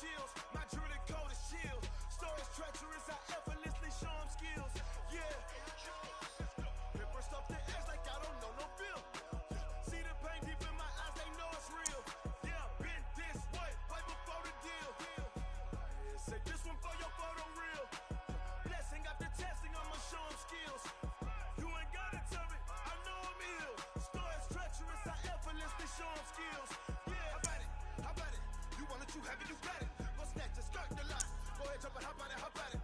chills. My drilling code is chill. Stories treacherous, I effortlessly show them skills. Yeah. Paper stuff the edge like I don't know no bill. See the pain deep in my eyes, they know it's real. Yeah, been this way, right before the deal. Say this one for your photo reel. Blessing after testing, I'ma show them skills. You ain't gotta tell me, I know I'm ill. Stories treacherous, I effortlessly show them skills. Yeah, how about it? You want it, you have it, you got it. Go snatch it, skirt the lot. Go ahead, jump it, hop on it, hop on it.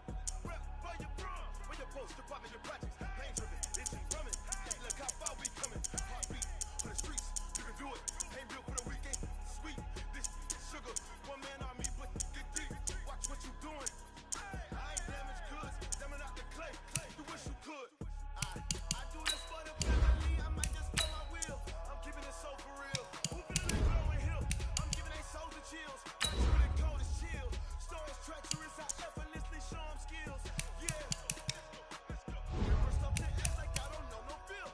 Rep for your prom, for your post, your pop, and your projects. Pain driven, itchy, drumming. Hey, look how far we coming. Heartbeat for the streets, you can do it. Ain't built for the weekend. Sweet, this sugar, one man army, but get deep. Watch what you doing. I ain't damaged goods, jamming out the clay. You wish you could. I do this for the family. I might just blow my wheel. I'm keeping it so for real. Hooping in the glowing hill. I'm giving they souls the chills. My truly cold is chill. Stories treacherous, I effortlessly show them skills. Yeah. First up the edge like I don't know no feel.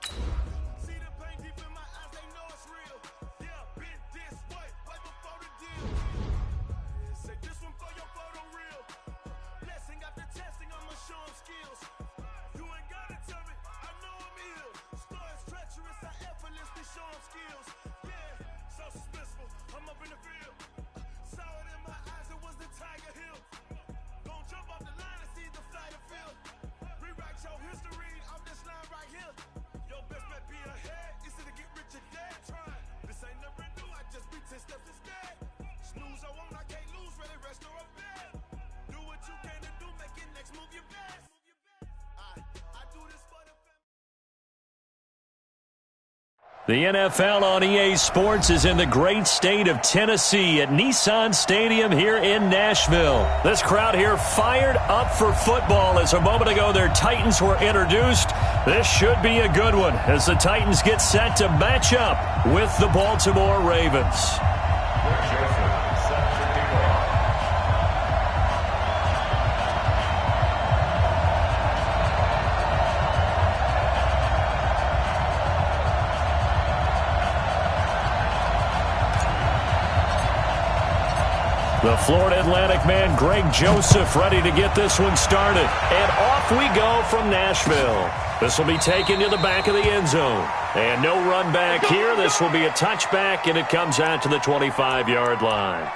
See the pain deep in my eyes, they know it's real. Yeah, been this way, right before the deal. Say this one for your photo reel. Blessing after testing, I'ma show them skills. You ain't gotta tell me, I know I'm ill. Stories treacherous, I effortlessly show them skills. Yeah, so suspenseful, I'm up in the field. Saw it in my eyes, it was the Tiger Hill. Gon' jump off the line and see the flight of field. Rewrite your history off this line right here. Your best bet be ahead, it's to get rich or dead trying. This ain't never new, I just be 10 steps instead. Snooze I won't, I can't lose, ready, rest or a bed. Do what you can to do, make it next move your best. I do this for the family. The NFL on EA Sports is in the great state of Tennessee at Nissan Stadium here in Nashville. This crowd here fired up for football as a moment ago their Titans were introduced. This should be a good one as the Titans get set to match up with the Baltimore Ravens. The Florida Atlantic man, Greg Joseph, ready to get this one started. And off we go from Nashville. This will be taken to the back of the end zone. And no run back here. This will be a touchback, and it comes out to the 25-yard line.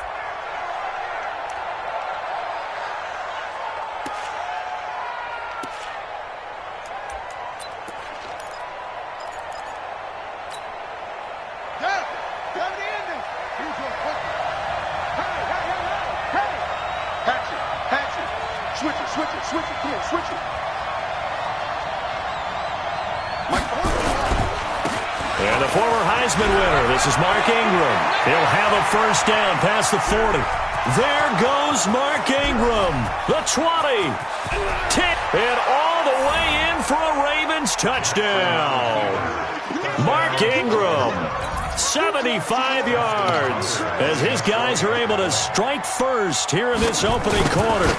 And the former Heisman winner, this is Mark Ingram. He'll have a first down past the 40. There goes Mark Ingram, the 20. 10, and all the way in for a Ravens touchdown. Mark Ingram, 75 yards, as his guys are able to strike first here in this opening quarter.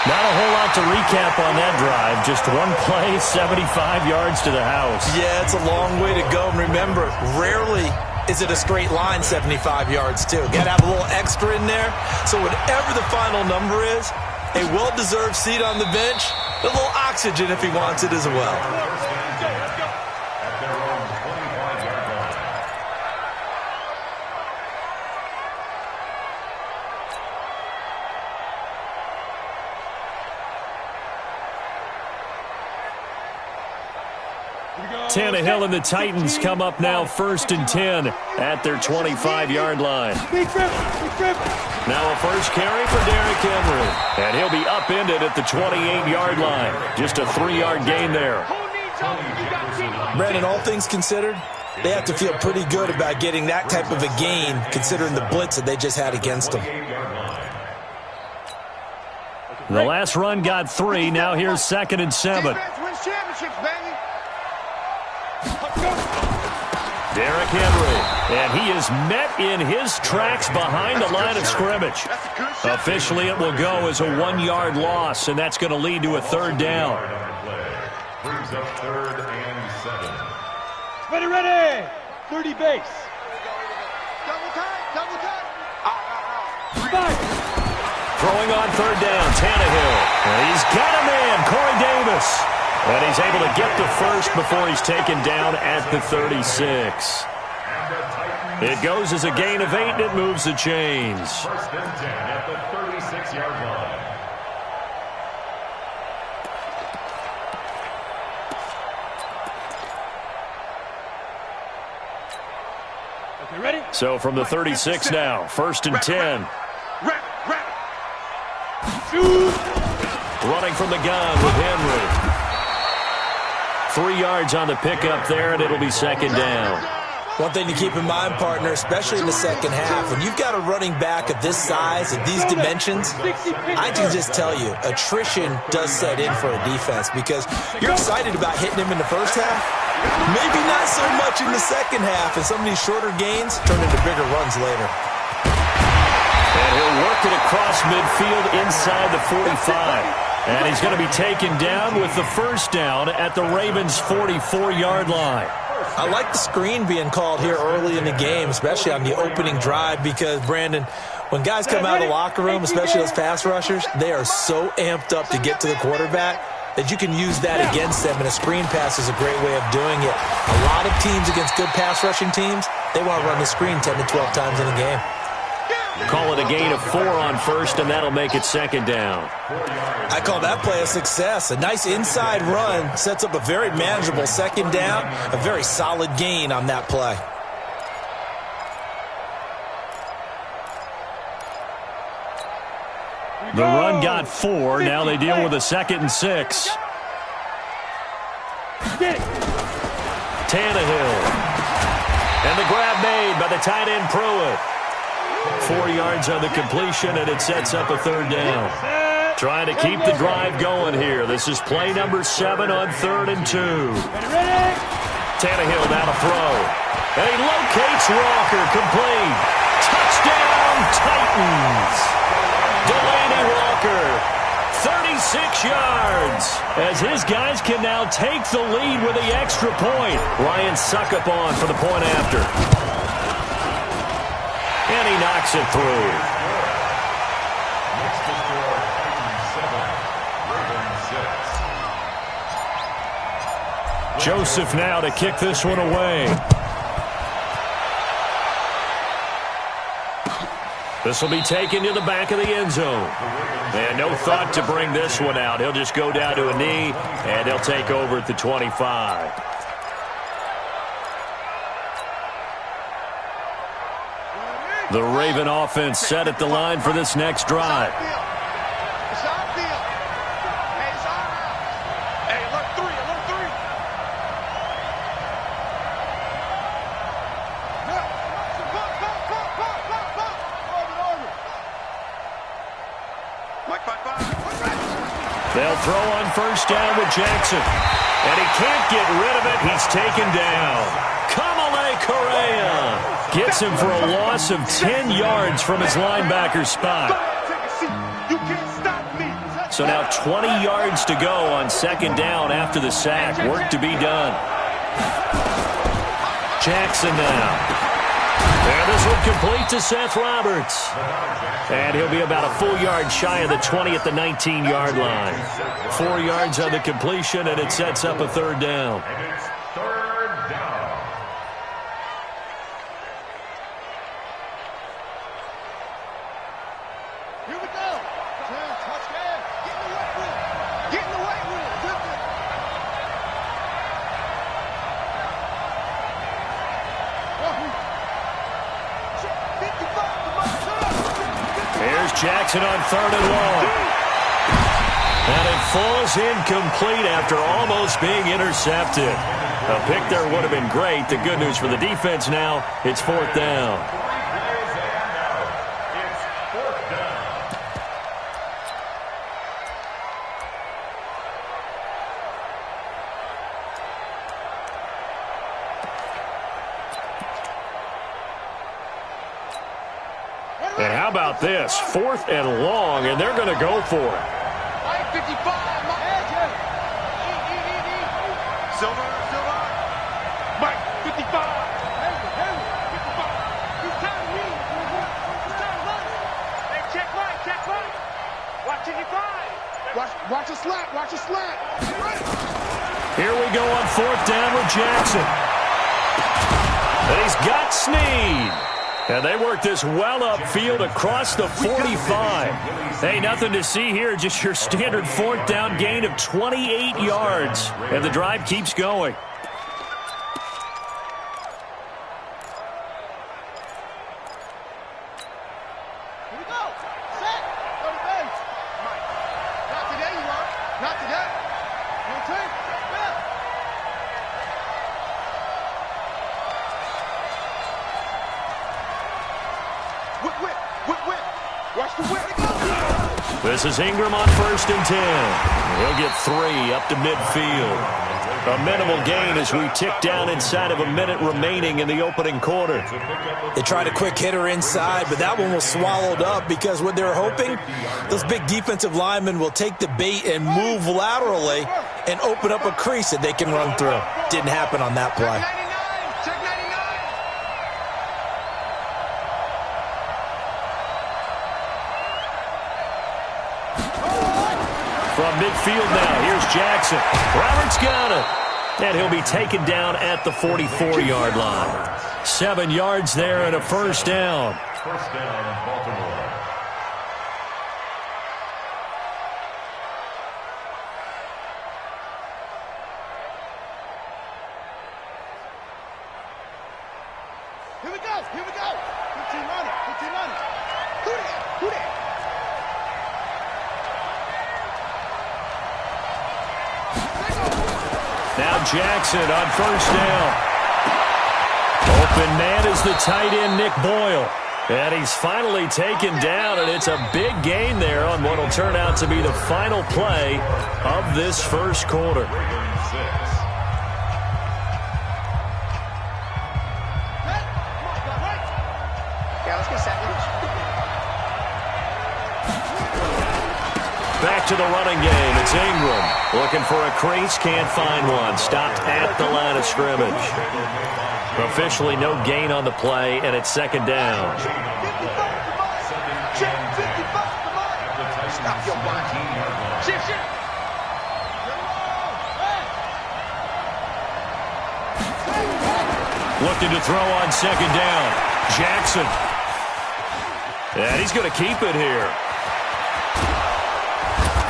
Not a whole lot to recap on that drive. Just one play, 75 yards to the house. Yeah, it's a long way to go. And remember, rarely is it a straight line 75 yards, too. Got to have a little extra in there. So whatever the final number is, a well-deserved seat on the bench, a little oxygen if he wants it as well. Tannehill and the Titans come up now 1st and 10 at their 25-yard line. Now a first carry for Derrick Henry. And he'll be upended at the 28-yard line. Just a 3-yard gain there. Brandon, all things considered, they have to feel pretty good about getting that type of a gain considering the blitz that they just had against them. The last run got 3. Now here's 2nd and 7. Derrick Henry, and he is met in his tracks behind the line of scrimmage. Officially, it will go as a 1-yard loss, and that's going to lead to a 3rd down. Brings up 3rd and 7. Ready! 30 base. Double time. Throwing on third down, Tannehill. And he's got him in, Corey Davis. And he's able to get to first before he's taken down at the 36. It goes as a gain of 8, and it moves the chains. First and 10 at the 36-yard line. Okay, ready? So from the 36 now, first and 10. Running from the gun with Henry. 3 yards on the pickup there, and it'll be second down. One thing to keep in mind, partner, especially in the second half, when you've got a running back of this size, of these dimensions, I can just tell you, attrition does set in for a defense because you're excited about hitting him in the first half. Maybe not so much in the second half, and some of these shorter gains turn into bigger runs later. And he'll work it across midfield inside the 45. And he's going to be taken down with the first down at the Ravens' 44-yard line. I like the screen being called here early in the game, especially on the opening drive, because, Brandon, when guys come out of the locker room, especially those pass rushers, they are so amped up to get to the quarterback that you can use that against them, and a screen pass is a great way of doing it. A lot of teams against good pass rushing teams, they want to run the screen 10 to 12 times in a game. Call it a gain of 4 on first, and that'll make it second down. I call that play a success. A nice inside run sets up a very manageable second down, a very solid gain on that play. The run got 4. Now they deal with a 2nd and 6. Tannehill. And the grab made by the tight end Pruitt. 4 yards on the completion, and it sets up a third down. Trying to keep the drive going here. This is play number 7 on 3rd and 2. Tannehill now to throw. And he locates Walker, complete. Touchdown, Titans. Delaney Walker, 36 yards. As his guys can now take the lead with the extra point. Ryan Suckup on for the point after. And he knocks it through. Next to score, Titans 7, Ravens 6. Joseph now to kick this one away. This will be taken to the back of the end zone. And no thought to bring this one out. He'll just go down to a knee, and they'll take over at the 25. The Raven offense set at the line for this next drive. They'll throw on first down with Jackson. And he can't get rid of it. He's taken down. Kamale Correa gets him for a loss of 10 yards from his linebacker spot. So now 20 yards to go on second down after the sack. Work to be done. Jackson now. And this one complete to Seth Roberts. And he'll be about a full yard shy of the 20 at the 19-yard line. 4 yards on the completion, and it sets up a third down. And it's third down. Here we go. Touchdown. Get in the white room. Get in the white room. Here's Jackson on third and long. And it falls incomplete after almost being intercepted. A pick there would have been great. The good news for the defense now, it's fourth down. It's fourth down. And how about this? Fourth and long, and they're going to go for it. 55, my agent. Silver. Mike, 55. Henry, 55. He's time to leave. He's time to run. Hey, check right. slant. Watch the slant. Here we go on 4th down with Jackson. And he's got Snead. And they work this well upfield across the 45. Hey, nothing to see here, just your standard 4th down gain of 28 yards. And the drive keeps going. Here we go. Set. Go to base. Not today, you are. Not today. No take. Back. Whip, whip. Whip, whip. Watch the whip. This is Ingram on 1st and 10. He'll get 3 up to midfield. A minimal gain as we tick down inside of a minute remaining in the opening quarter. They tried a quick hitter inside, but that one was swallowed up because what they're hoping, those big defensive linemen will take the bait and move laterally and open up a crease that they can run through. Didn't happen on that play. Check 99. From midfield now, here's Jackson. Roberts got it. And he'll be taken down at the 44-yard line. 7 yards there and a 1st down. First down, Baltimore. Here we go. Here we go. 15 running. 15 running. Who that? Who that? Now Jackson on 1st down. Open man is the tight end, Nick Boyle. And he's finally taken down, and it's a big gain there on what will turn out to be the final play of this first quarter. Let's get set. Back to the running game. It's Ingram. Looking for a crease. Can't find one. Stopped at the line of scrimmage. Officially no gain on the play, and it's 2nd down. Stop your mind. Shift. Looking to throw on 2nd down. Jackson. And he's going to keep it here.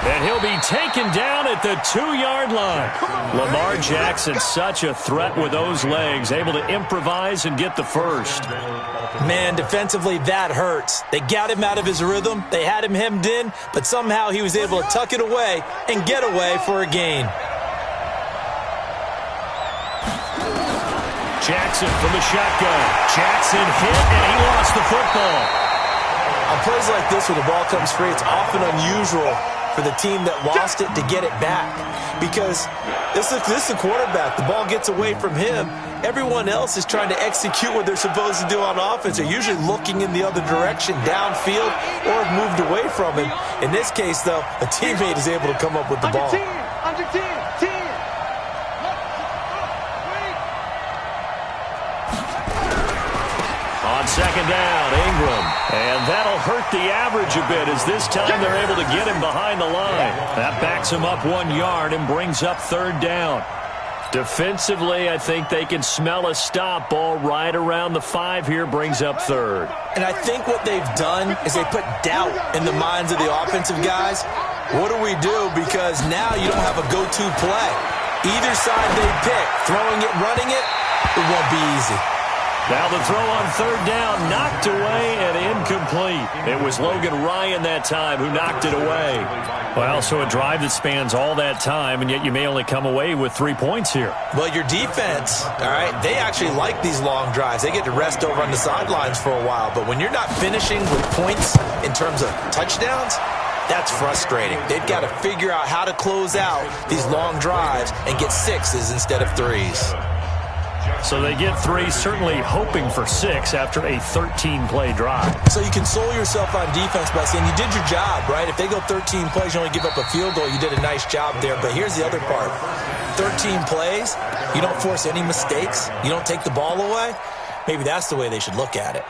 And he'll be taken down at the 2-yard line. Lamar Jackson, such a threat with those legs, able to improvise and get the first. Man, defensively, that hurts. They got him out of his rhythm. They had him hemmed in, but somehow he was able to tuck it away and get away for a gain. Jackson from the shotgun. Jackson hit, and he lost the football. On plays like this where the ball comes free, it's often unusual for the team that lost it to get it back. Because this is the quarterback. The ball gets away from him. Everyone else is trying to execute what they're supposed to do on offense. They're usually looking in the other direction, downfield, or have moved away from him. In this case, though, a teammate is able to come up with the ball. Under 10. 10. On 2nd down, Ingram. And that'll hurt the average a bit as this time they're able to get him behind the line. That backs him up 1 yard and brings up 3rd down. Defensively, I think they can smell a stop ball right around the 5 here, brings up 3rd. And I think what they've done is they put doubt in the minds of the offensive guys. What do we do? Because now you don't have a go-to play. Either side they pick, throwing it, running it, it won't be easy. Now the throw on 3rd down, knocked away and incomplete. It was Logan Ryan that time who knocked it away. Well, so a drive that spans all that time, and yet you may only come away with 3 points here. Well, your defense, all right, they actually like these long drives. They get to rest over on the sidelines for a while. But when you're not finishing with points in terms of touchdowns, that's frustrating. They've got to figure out how to close out these long drives and get 6s instead of 3s. So they get 3, certainly hoping for 6 after a 13-play drive. So you console yourself on defense by saying you did your job, right? If they go 13 plays, you only give up a field goal, you did a nice job there. But here's the other part. 13 plays, you don't force any mistakes, you don't take the ball away. Maybe that's the way they should look at it.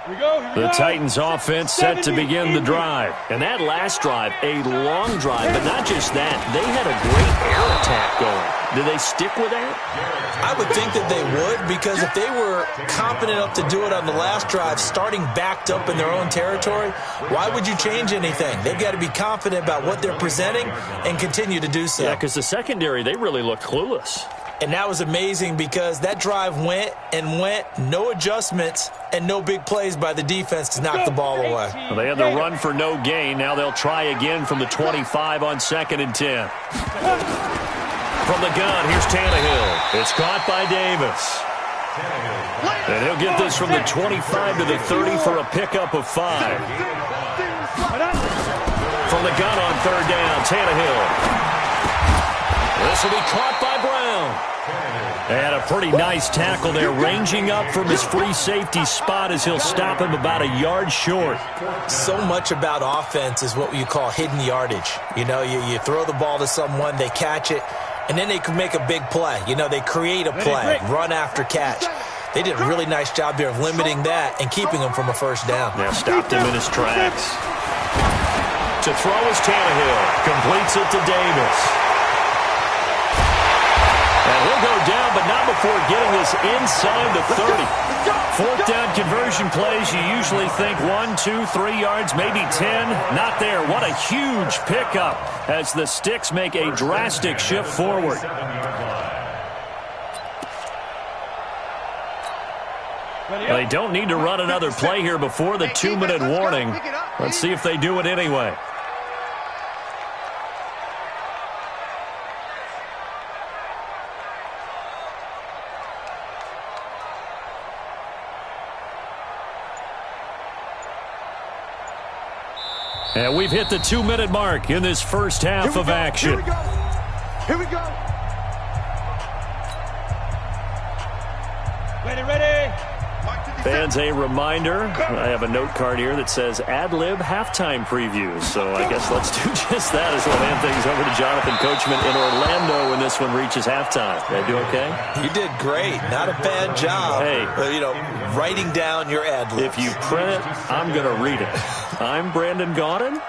The Titans offense set to begin the drive. And that last drive, a long drive, but not just that. They had a great air attack going. Do they stick with that? I would think that they would, because if they were confident enough to do it on the last drive, starting backed up in their own territory, why would you change anything? They've got to be confident about what they're presenting and continue to do so. Yeah, because the secondary, they really looked clueless. And that was amazing because that drive went and went, no adjustments, and no big plays by the defense to knock the ball away. Well, they had the run for no gain. Now they'll try again from the 25 on 2nd and 10. From the gun, here's Tannehill. It's caught by Davis. And he'll get this from the 25 to the 30 for a pickup of 5. From the gun on 3rd down, Tannehill. This will be caught by Brown. And a pretty nice tackle there, ranging up from his free safety spot as he'll stop him about a yard short. So much about offense is what you call hidden yardage. You know, you throw the ball to someone, they catch it, and then they can make a big play. You know, they create a play, run after catch. They did a really nice job there of limiting that and keeping him from a first down. Yeah, stopped him in his tracks. To throw is Tannehill. Completes it to Davis. And he'll go down, but not before getting this inside the 30. 4th down conversion plays, you usually think 1, 2, 3 yards, maybe 10. Not there. What a huge pickup as the Sticks make a drastic shift forward. They don't need to run another play here before the 2-minute warning. Let's see if they do it anyway. And we've hit the 2-minute mark in this first half of action. Here we go. Ready. Fans, a reminder, I have a note card here that says ad-lib halftime previews. So I guess let's do just that as we'll hand things over to Jonathan Coachman in Orlando when this one reaches halftime. Did I do okay? You did great. Not a bad job. Hey. Writing down your ad-libs. If you print it, I'm going to read it. I'm Brandon Gaudin.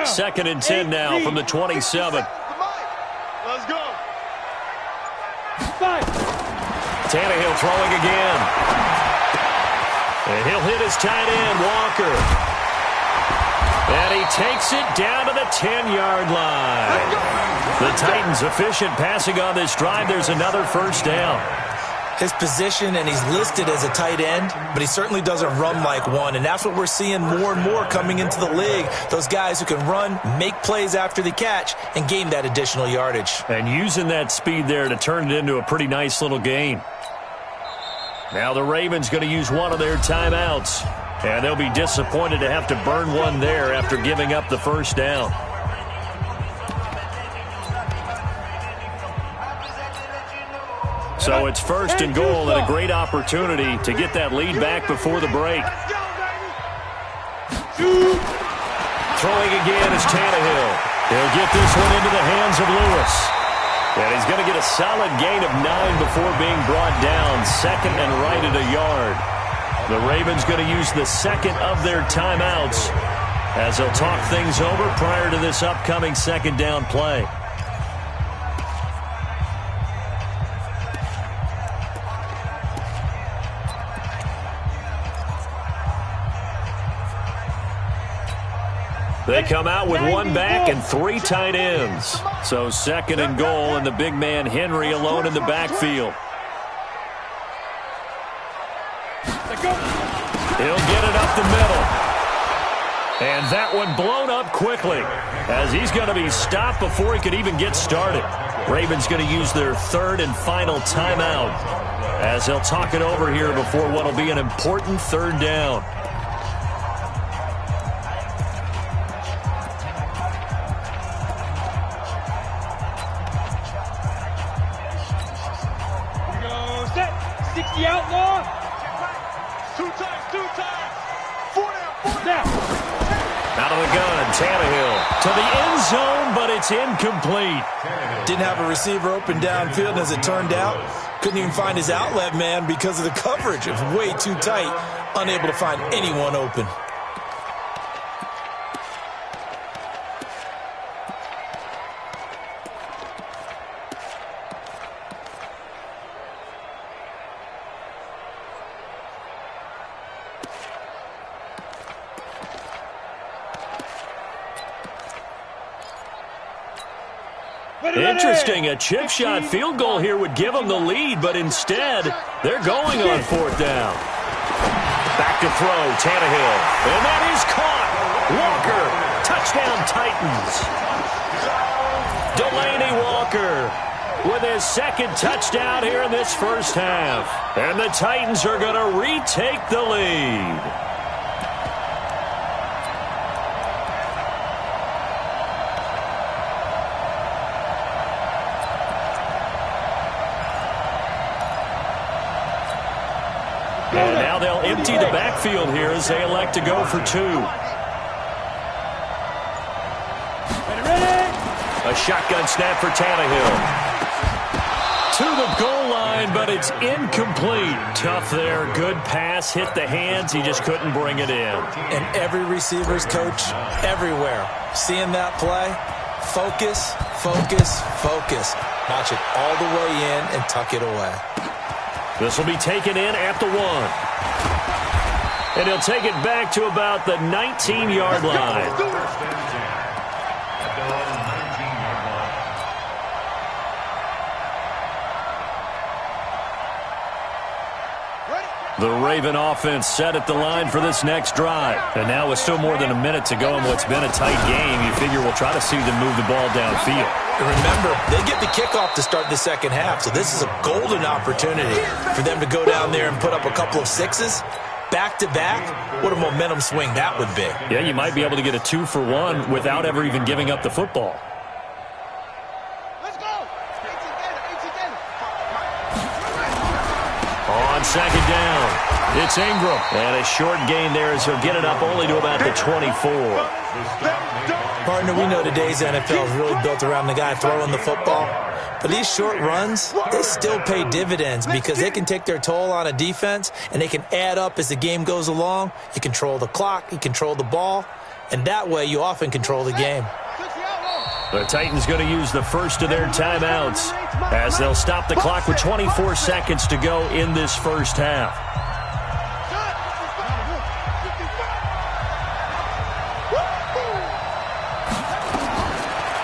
Second and 10 now from the 27. Let's go. Tannehill throwing again. And he'll hit his tight end, Walker. And he takes it down to the 10-yard line. The Titans efficient passing on this drive. There's another first down. His position, and he's listed as a tight end, but he certainly doesn't run like one, and that's what we're seeing more and more coming into the league. Those guys who can run, make plays after the catch, and gain that additional yardage. And using that speed there to turn it into a pretty nice little gain. Now the Ravens going to use one of their timeouts, and they'll be disappointed to have to burn one there after giving up the first down. So it's 1st and goal and a great opportunity to get that lead back before the break. Throwing again is Tannehill. He'll get this one into the hands of Lewis. And he's going to get a solid gain of 9 before being brought down. 2nd and right at a yard. The Ravens going to use the second of their timeouts as they'll talk things over prior to this upcoming 2nd down play. They come out with one back and 3 tight ends. So 2nd and goal, and the big man Henry alone in the backfield. He'll get it up the middle. And that one blown up quickly as he's going to be stopped before he could even get started. Ravens going to use their 3rd and final timeout as they'll talk it over here before what will be an important 3rd down. The outlaw. 2 To the end zone, but it's incomplete. Didn't have a receiver open downfield, and as it turned out, couldn't even find his outlet man because of the coverage. It was way too tight, unable to find anyone open. Interesting, a chip shot field goal here would give them the lead, but instead, they're going on fourth down. Back to throw, Tannehill, and that is caught. Walker, touchdown Titans. Delaney Walker with his second touchdown here in this first half. And the Titans are going to retake the lead. And now they'll empty the backfield here as they elect to go for two. A shotgun snap for Tannehill. To the goal line, but it's incomplete. Tough there. Good pass. Hit the hands. He just couldn't bring it in. And every receiver's coach everywhere. Seeing that play, focus, focus, focus. Notch it all the way in and tuck it away. This will be taken in at the 1. And he'll take it back to about the 19-yard line. The Raven offense set at the line for this next drive. And now with still more than a minute to go in what's been a tight game, you figure we'll try to see them move the ball downfield. And remember, they get the kickoff to start the second half, so this is a golden opportunity for them to go down there and put up a couple of sixes. Back-to-back, what a momentum swing that would be. Yeah, you might be able to get a 2-for-1 without ever even giving up the football. Let's go. On second down, it's Ingram. And a short gain there as he'll get it up only to about the 24. Partner, we know today's NFL is really built around the guy throwing the football. But these short runs, they still pay dividends because they can take their toll on a defense and they can add up as the game goes along. You control the clock, you control the ball, and that way you often control the game. The Titans going to use the first of their timeouts as they'll stop the clock with 24 seconds to go in this first half.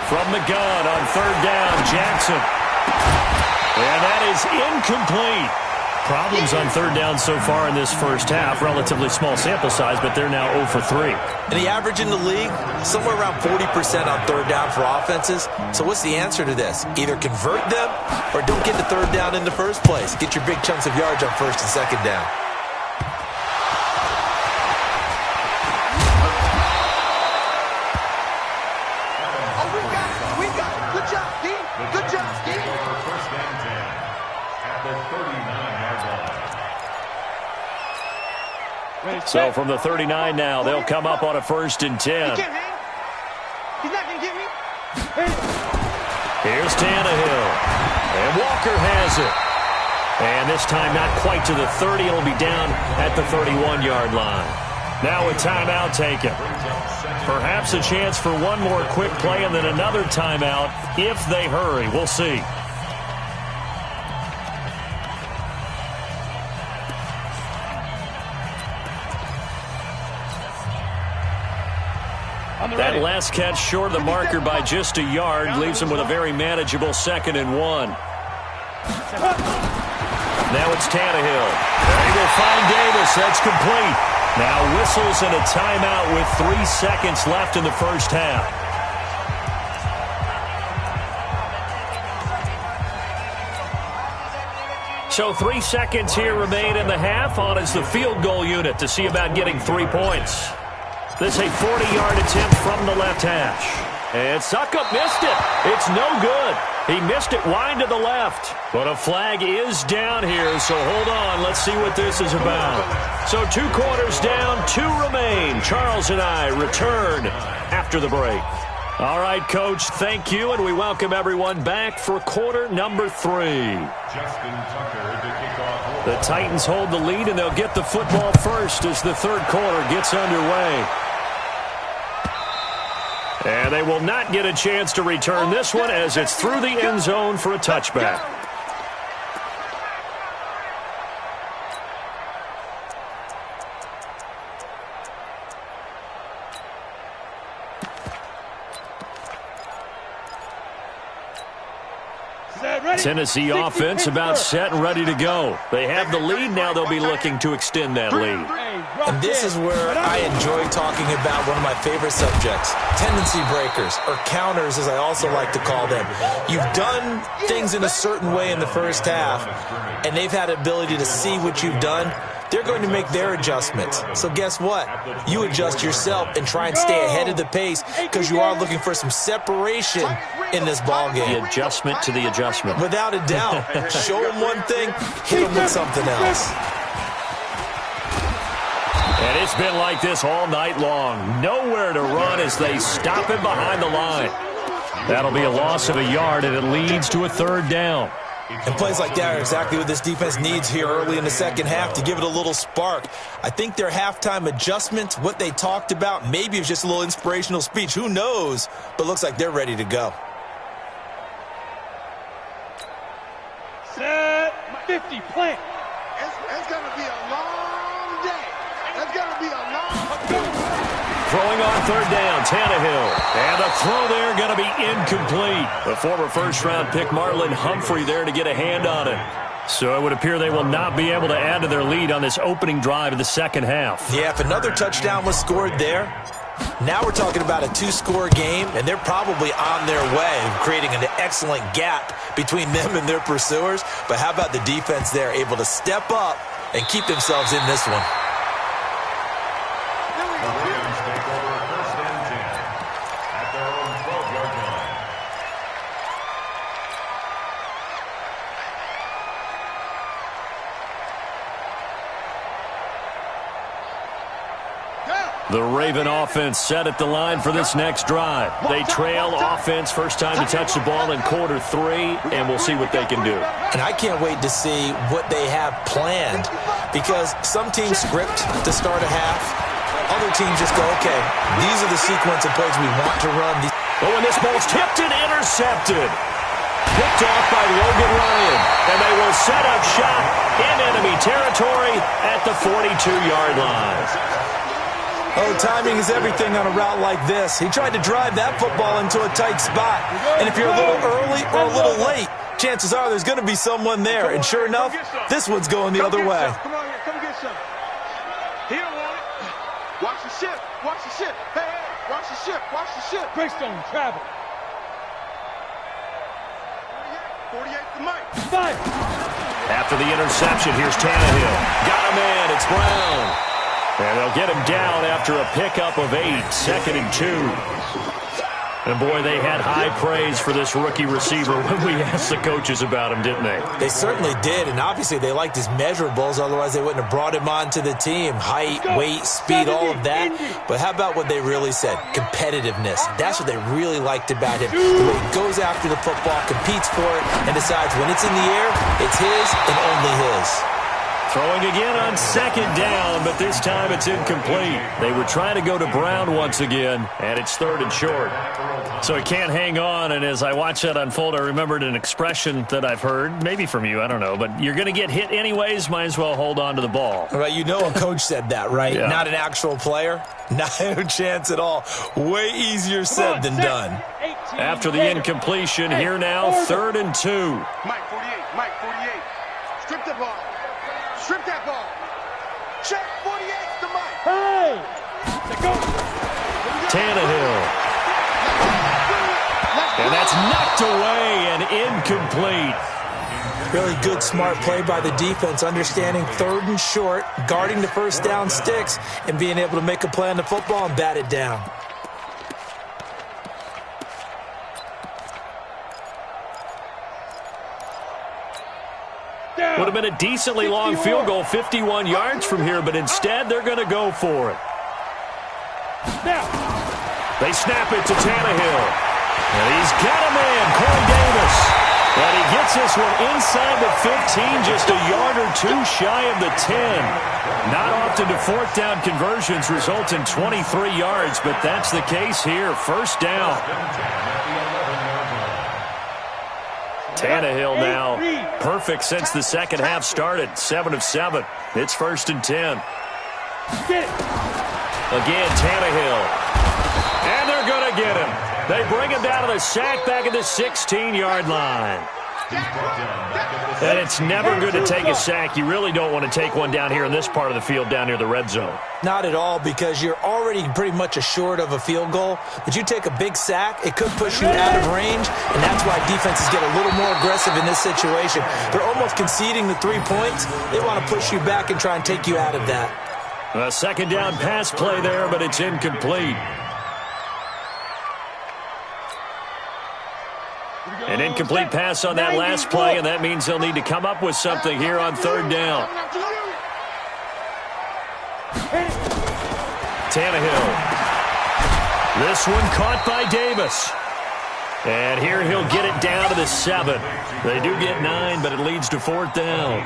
From the gun on third down, Jackson. And that is incomplete. Problems on third down so far in this first half. Relatively small sample size, but they're now 0 for 3. And the average in the league, somewhere around 40% on third down for offenses. So what's the answer to this? Either convert them or don't get the third down in the first place. Get your big chunks of yards on first and second down. So from the 39 now, they'll come up on a 1st and 10. He's not going to get me. Here's Tannehill. And Walker has it. And this time not quite to the 30. It'll be down at the 31-yard line. Now a timeout taken. Perhaps a chance for one more quick play and then another timeout if they hurry. We'll see. That last catch short of the marker by just a yard leaves him with a very manageable 2nd and 1. Now it's Tannehill. They will find Davis. That's complete. Now whistles and a timeout with 3 seconds left in the first half. So 3 seconds here remain in the half. On is the field goal unit to see about getting 3 points. This is a 40-yard attempt from the left hash. And Suckup missed it. It's no good. He missed it wide to the left. But a flag is down here, so hold on. Let's see what this is about. So 2 quarters down, 2 remain. Charles and I return after the break. All right, Coach, thank you, and we welcome everyone back for quarter number 3. Justin Tucker to kick off. The Titans hold the lead, and they'll get the football first as the third quarter gets underway. And they will not get a chance to return this one as it's through the end zone for a touchback. Tennessee offense about set and ready to go. They have the lead. Now they'll be looking to extend that lead. And this is where I enjoy talking about one of my favorite subjects, tendency breakers, or counters as I also like to call them. You've done things in a certain way in the first half, and they've had the ability to see what you've done. They're going to make their adjustments. So guess what? You adjust yourself and try and stay ahead of the pace because you are looking for some separation in this ballgame. The adjustment to the adjustment. Without a doubt. Show them one thing, hit them with something else. And it's been like this all night long. Nowhere to run as they stop him behind the line. That'll be a loss of a yard, and it leads to a third down. And plays like that are exactly what this defense needs here early in the second half to give it a little spark. I think their halftime adjustments, what they talked about, maybe it was just a little inspirational speech. Who knows? But looks like they're ready to go. Set 50, plant. It's going to be a long day. It's going to be a long day. Throwing on third down, Tannehill. And the throw there going to be incomplete. The former first-round pick, Marlon Humphrey, there to get a hand on it. So it would appear they will not be able to add to their lead on this opening drive of the second half. Yeah, if another touchdown was scored there, now we're talking about a 2-score game, and they're probably on their way, creating an excellent gap between them and their pursuers. But how about the defense there, able to step up and keep themselves in this one? The Rams take over first and 10 at their own 12-yard line. The Raven offense set at the line for this next drive. They trail offense first time to touch the ball in quarter 3, and we'll see what they can do. And I can't wait to see what they have planned, because some teams script to start a half. Other teams just go, okay, these are the sequence of plays we want to run. Oh, and this ball's tipped and intercepted. Picked off by Logan Ryan, and they will set up shop in enemy territory at the 42-yard line. Oh, timing is everything on a route like this. He tried to drive that football into a tight spot. And if you're a little early or a little late, chances are there's going to be someone there. And sure enough, this one's going the other way. Come on here, come get some. He don't want it. Watch the ship, watch the ship. Hey, hey, watch the ship, watch the ship. Greystone, travel. 48 to Mike. Fire. After the interception, here's Tannehill. Got a man, it's Brown. And they'll get him down after a pickup of 8, 2nd and 2. And, boy, they had high praise for this rookie receiver when we asked the coaches about him, didn't they? They certainly did, and obviously they liked his measurables, otherwise they wouldn't have brought him onto the team. Height, weight, speed, all of that. But how about what they really said? Competitiveness. That's what they really liked about him. The way he goes after the football, competes for it, and decides when it's in the air, it's his and only his. Throwing again on second down, but this time it's incomplete. They were trying to go to Brown once again, and it's 3rd and short. So he can't hang on, and as I watch that unfold, I remembered an expression that I've heard, maybe from you, I don't know, but you're going to get hit anyways, might as well hold on to the ball. Well, you know a coach said that, right? Yeah. Not an actual player? Not a chance at all. Way easier said than done. After the incompletion, here now, 3rd and 2. Mike 48, Mike 48. Strip the ball. Strip that ball. Check 48 to Mike. Hey. Go. Tannehill. And that's knocked away and incomplete. Really good, smart play by the defense, understanding 3rd and short, guarding the first down sticks, and being able to make a play on the football and bat it down. Would have been a decently long field goal, 51 yards from here, but instead they're going to go for it. Now. They snap it to Tannehill. And he's got a man, Corey Davis. And he gets this one inside the 15, just a yard or two shy of the 10. Not often do fourth down conversions result in 23 yards, but that's the case here. First down. Tannehill now perfect since the second half started. 7 of 7. It's 1st and 10. Again, Tannehill. And they're going to get him. They bring him down to the sack back at the 16-yard line. And it's never good to take a sack. You really don't want to take one down here in this part of the field down near the red zone. Not at all, because you're already pretty much assured of a field goal. But you take a big sack, it could push you out of range, and that's why defenses get a little more aggressive in this situation. They're almost conceding the 3 points. They want to push you back and try and take you out of that. A second down pass play there, but it's incomplete. An incomplete pass on that last play, and that means they'll need to come up with something here on 3rd down. Tannehill. This one caught by Davis. And here he'll get it down to the 7. They do get 9, but it leads to 4th down.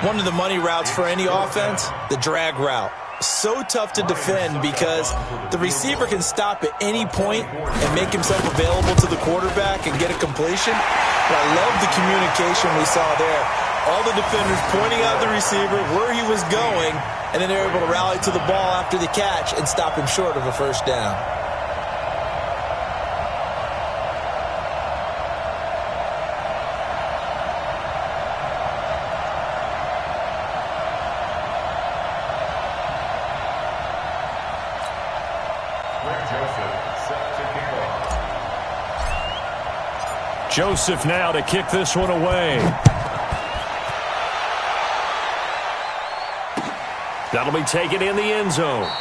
One of the money routes for any offense, the drag route. So tough to defend because the receiver can stop at any point and make himself available to the quarterback and get a completion. But I love the communication we saw there. All the defenders pointing out the receiver, where he was going, and then they're able to rally to the ball after the catch and stop him short of a first down. Joseph now to kick this one away. That'll be taken in the end zone.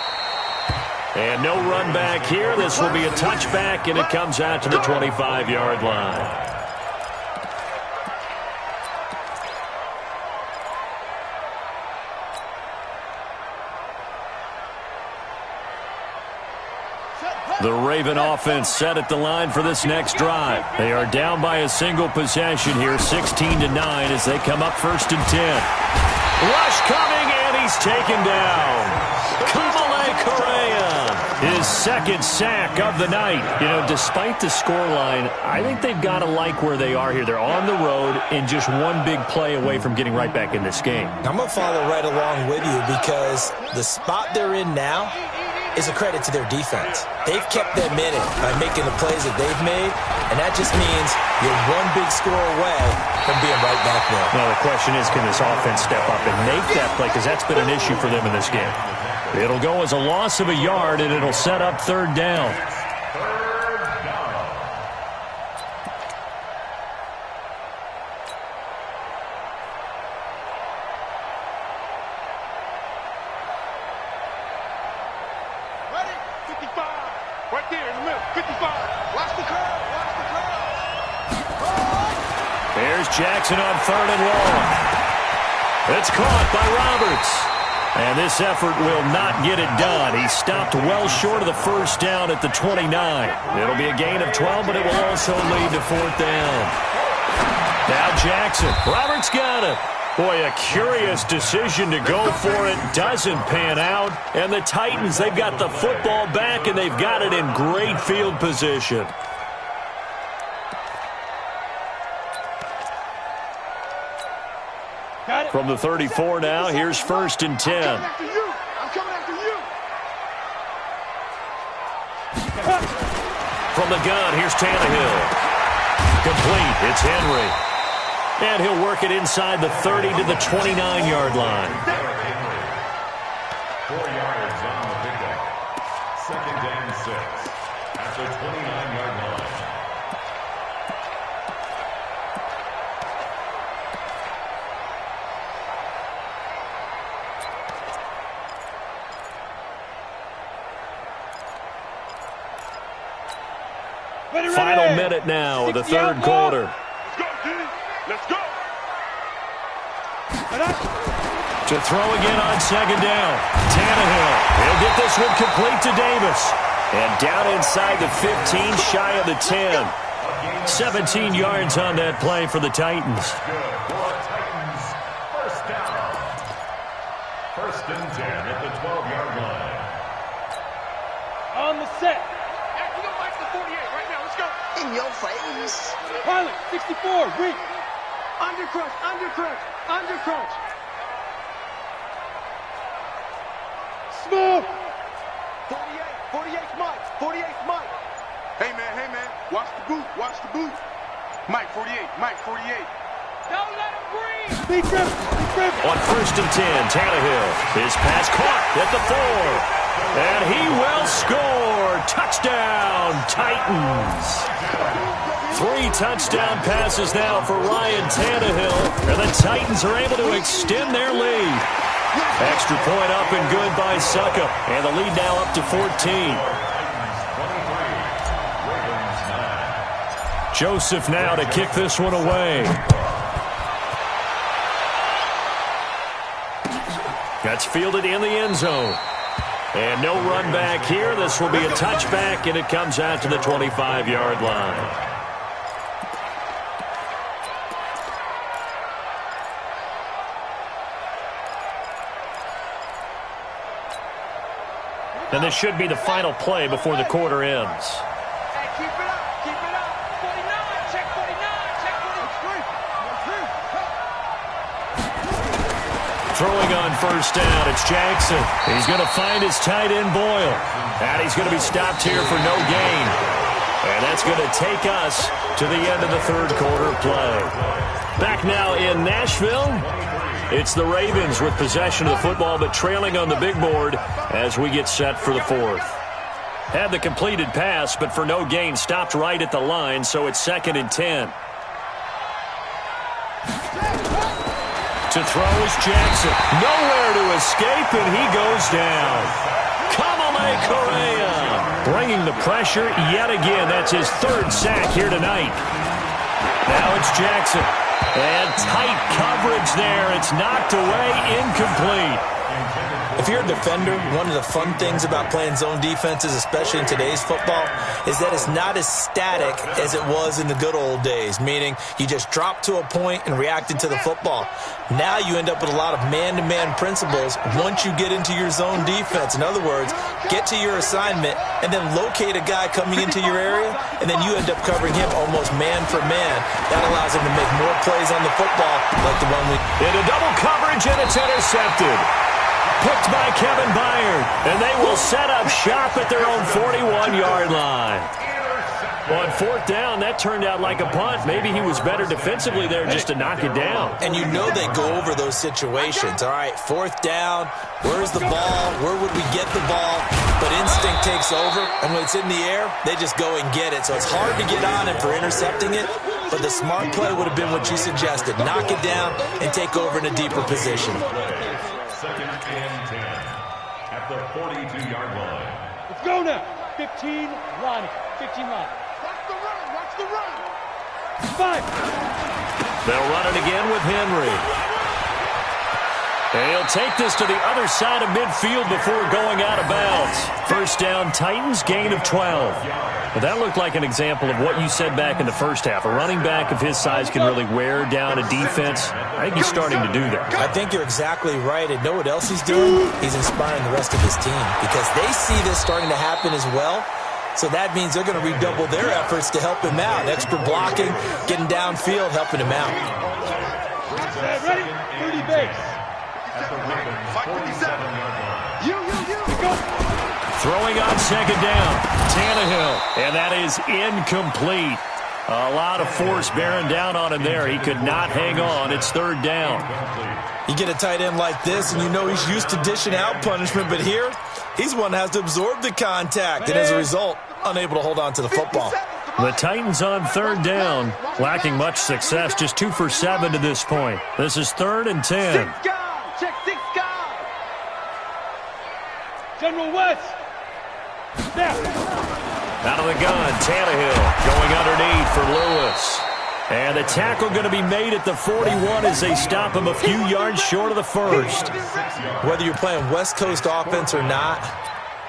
And no run back here. This will be a touchback, and it comes out to the 25-yard line. The Raven offense set at the line for this next drive. They are down by a single possession here, 16-9 as they come up 1st and 10. Rush coming, and he's taken down. Kamale Correa, his 2nd sack of the night. You know, despite the scoreline, I think they've got to like where they are here. They're on the road and just one big play away from getting right back in this game. I'm going to follow right along with you because the spot they're in now is a credit to their defense. They've kept them in it by making the plays that they've made, and that just means you're one big score away from being right back there. Now, the question is, can this offense step up and make that play? Because that's been an issue for them in this game. It'll go as a loss of a yard, and it'll set up 3rd down. Jackson on 3rd and long. It's caught by Roberts. And this effort will not get it done. He stopped well short of the first down at the 29. It'll be a gain of 12, but it will also lead to 4th down. Now Jackson. Roberts got it. Boy, a curious decision to go for it. Doesn't pan out. And the Titans, they've got the football back, and they've got it in great field position. From the 34 now, here's 1st and 10. I'm coming after you. From the gun, here's Tannehill. Complete. It's Henry. And he'll work it inside the 30 to the 29-yard line. 4 yards on the pickup. 2nd and 6 at the 29-yard line. Final minute now of the 3rd quarter. Let's go, G. Let's go. To throw again on 2nd down. Tannehill. He'll get this one complete to Davis. And down inside the 15, shy of the 10. 17 yards on that play for the Titans. Titans, first down. First and 10 at the 12-yard line. On the set. You don't like the 48 right now. Let's go. In your face. Pilot, 64, weak. Under crunch, under crunch, under crunch. Smooth. 48's Mike, 48's Mike. Hey man, watch the boot, watch the boot. Mike 48, Mike 48. Don't let him breathe. Be driven. On first and 10, Tannehill. His pass caught at the 4. And he will score. Touchdown, Titans. 3 touchdown passes now for Ryan Tannehill. And the Titans are able to extend their lead. Extra point up and good by Suckup. And the lead now up to 14. Joseph now to kick this one away. That's fielded in the end zone. And no run back here. This will be a touchback, and it comes out to the 25-yard line. And this should be the final play before the quarter ends. Hey, keep it up. 49, check 49, check 49. Throwing on first down, it's Jackson. He's going to find his tight end, Boyle. And he's going to be stopped here for no gain. And that's going to take us to the end of the third quarter play. Back now in Nashville. It's the Ravens with possession of the football, but trailing on the big board as we get set for the fourth. Had the completed pass, but for no gain, stopped right at the line, so it's 2nd and 10. To throw is Jackson. Nowhere to escape, and he goes down. Kamale Correa bringing the pressure yet again. That's his 3rd sack here tonight. Now it's Jackson. And tight coverage there. It's knocked away, incomplete. If you're a defender, one of the fun things about playing zone defenses, especially in today's football, is that it's not as static as it was in the good old days, meaning you just drop to a point and reacted to the football. Now you end up with a lot of man-to-man principles once you get into your zone defense. In other words, get to your assignment and then locate a guy coming into your area, and then you end up covering him almost man for man. That allows him to make more plays on the football like the one we... Into double coverage, and it's intercepted. Picked by Kevin Byard, and they will set up shop at their own 41-yard line. On 4th down, that turned out like a punt. Maybe he was better defensively there just to knock it down. And you know they go over those situations. All right, 4th down, where's the ball? Where would we get the ball? But instinct takes over, and when it's in the air, they just go and get it. So it's hard to get on him for intercepting it, but the smart play would have been what you suggested. Knock it down and take over in a deeper position. 2nd and 10 at the 42-yard line. Let's go now. 15, Ronnie. 15 line. Watch the run, watch the run. 5. They'll run it again with Henry. And he'll take this to the other side of midfield before going out of bounds. First down, Titans, gain of 12. But that looked like an example of what you said back in the first half. A running back of his size can really wear down a defense. I think he's starting to do that. I think you're exactly right. And know what else he's doing? He's inspiring the rest of his team because they see this starting to happen as well. So that means they're going to redouble their efforts to help him out. Extra blocking, getting downfield, helping him out. Ready? 30 base. Fight 57-yard line. You. Go. Throwing on 2nd down, Tannehill, and that is incomplete. A lot of force bearing down on him there. He could not hang on. It's 3rd down. You get a tight end like this, and you know he's used to dishing out punishment, but here, he's one that has to absorb the contact, and as a result, unable to hold on to the football. The Titans on 3rd down, lacking much success, just 2 for 7 to this point. This is 3rd and 10. 6 guys. Check 6 guys. General West. Snap. Out of the gun, Tannehill going underneath for Lewis. And the tackle going to be made at the 41 as they stop him a few yards short of the first. Whether you're playing West Coast offense or not,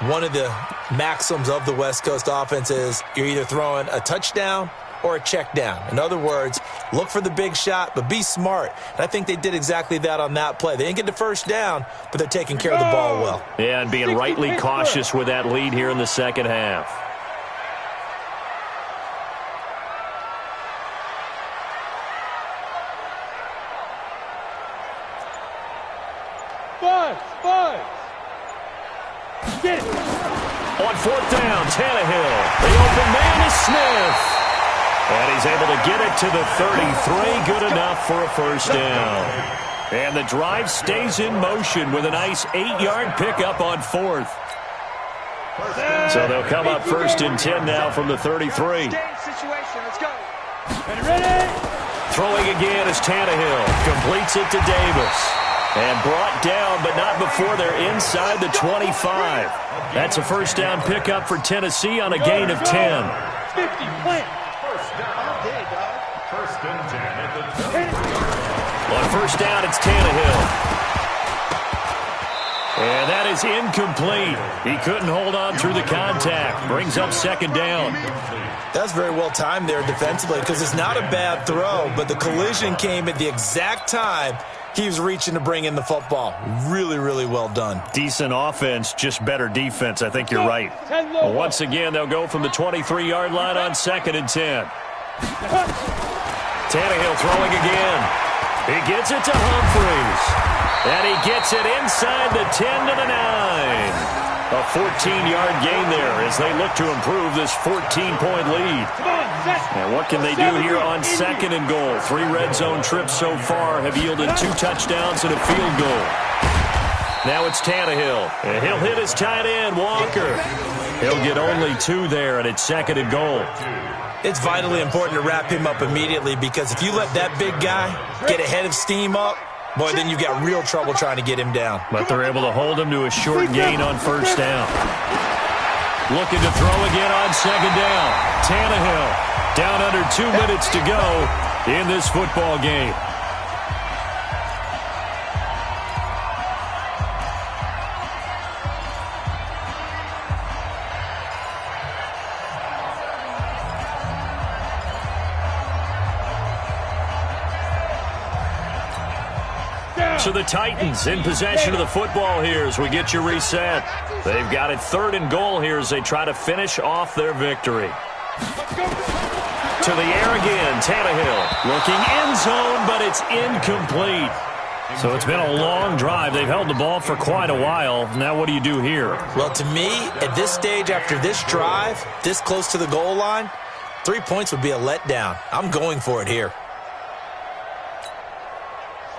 one of the maxims of the West Coast offense is you're either throwing a touchdown or a check down. In other words, look for the big shot, but be smart. And I think they did exactly that on that play. They didn't get the first down, but they're taking care of the ball well. Yeah, and being rightly cautious with that lead here in the second half. Get it. On fourth down, Tannehill. The open man is Smith. And he's able to get it to the 33. Good enough for a first down. And the drive stays in motion with a nice 8-yard pickup on fourth. So they'll come up first and 10 now from the 33. Let's go. Ready? Throwing again is Tannehill. Completes it to Davis. And brought down, but not before they're inside the 25. That's a first down pickup for Tennessee on a gain of 10. 50, plant. First and 10 at the 10. On first down, it's Tannehill. And that is incomplete. He couldn't hold on through the contact. Brings up second down. That's very well timed there defensively because it's not a bad throw, but the collision came at the exact time he was reaching to bring in the football. Really, really well done. Decent offense, just better defense. I think you're right. Well, once again, they'll go from the 23-yard line on second and 10. Tannehill throwing again. He gets it to Humphries. And he gets it inside the 10 to the 9. A 14-yard gain there as they look to improve this 14-point lead. And what can they do here on second and goal? 3 red zone trips so far have yielded 2 touchdowns and a field goal. Now it's Tannehill. And he'll hit his tight end, Walker. He'll get only 2 there, and it's second and goal. It's vitally important to wrap him up immediately because if you let that big guy get ahead of steam up, boy, then you've got real trouble trying to get him down. But they're able to hold him to a short gain on first down. Looking to throw again on second down. Tannehill down under 2 minutes to go in this football game. So the Titans in possession of the football here as we get you reset. They've got it third and goal here as they try to finish off their victory. To the air again, Tannehill looking end zone, but it's incomplete. So it's been a long drive. They've held the ball for quite a while. Now what do you do here? Well, to me, at this stage after this drive, this close to the goal line, 3 points would be a letdown. I'm going for it here.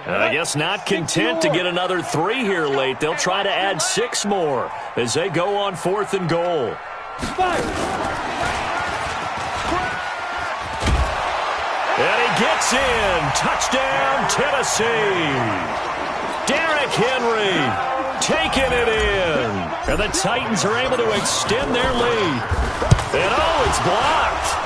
I guess not content to get another 3 here late. They'll try to add 6 more as they go on fourth and goal. And he gets in. Touchdown, Tennessee. Derrick Henry taking it in. And the Titans are able to extend their lead. And oh, it's blocked.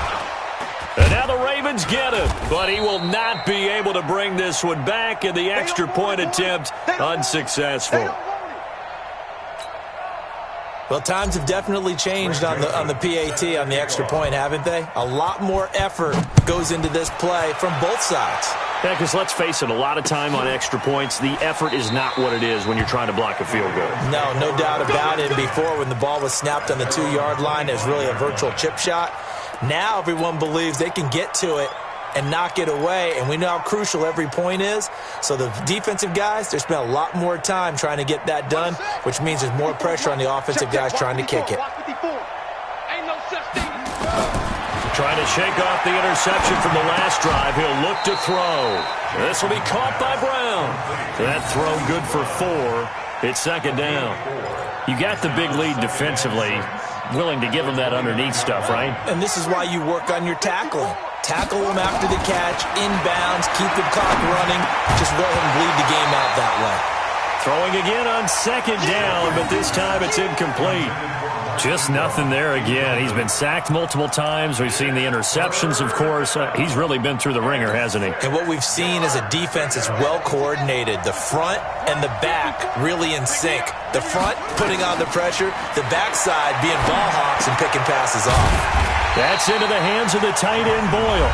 And now the Ravens get it, but he will not be able to bring this one back, and the extra point attempt unsuccessful. Well, times have definitely changed on the PAT, on the extra point, haven't they? A lot more effort goes into this play from both sides. Yeah, because let's face it, a lot of time on extra points, the effort is not what it is when you're trying to block a field goal. No doubt about it. Before, when the ball was snapped on the 2-yard line, it was really a virtual chip shot. Now everyone believes they can get to it and knock it away, and we know how crucial every point is. So the defensive guys, they spend a lot more time trying to get that done, which means there's more pressure on the offensive guys trying to kick it. Trying to shake off the interception from the last drive. He'll look to throw. This will be caught by Brown. That throw good for 4. It's second down. You got the big lead defensively. Willing to give him that underneath stuff, right? And this is why you work on your tackling. Tackle him after the catch, inbounds, keep the clock running. Just let him bleed the game out that way. Throwing again on second down, but this time it's incomplete. Just nothing there again. He's been sacked multiple times. We've seen the interceptions, of course. He's really been through the ringer, hasn't he? And what we've seen is a defense that's well coordinated. The front and the back really in sync. The front putting on the pressure, the backside being ball hawks and picking passes off. That's into the hands of the tight end, Boyle.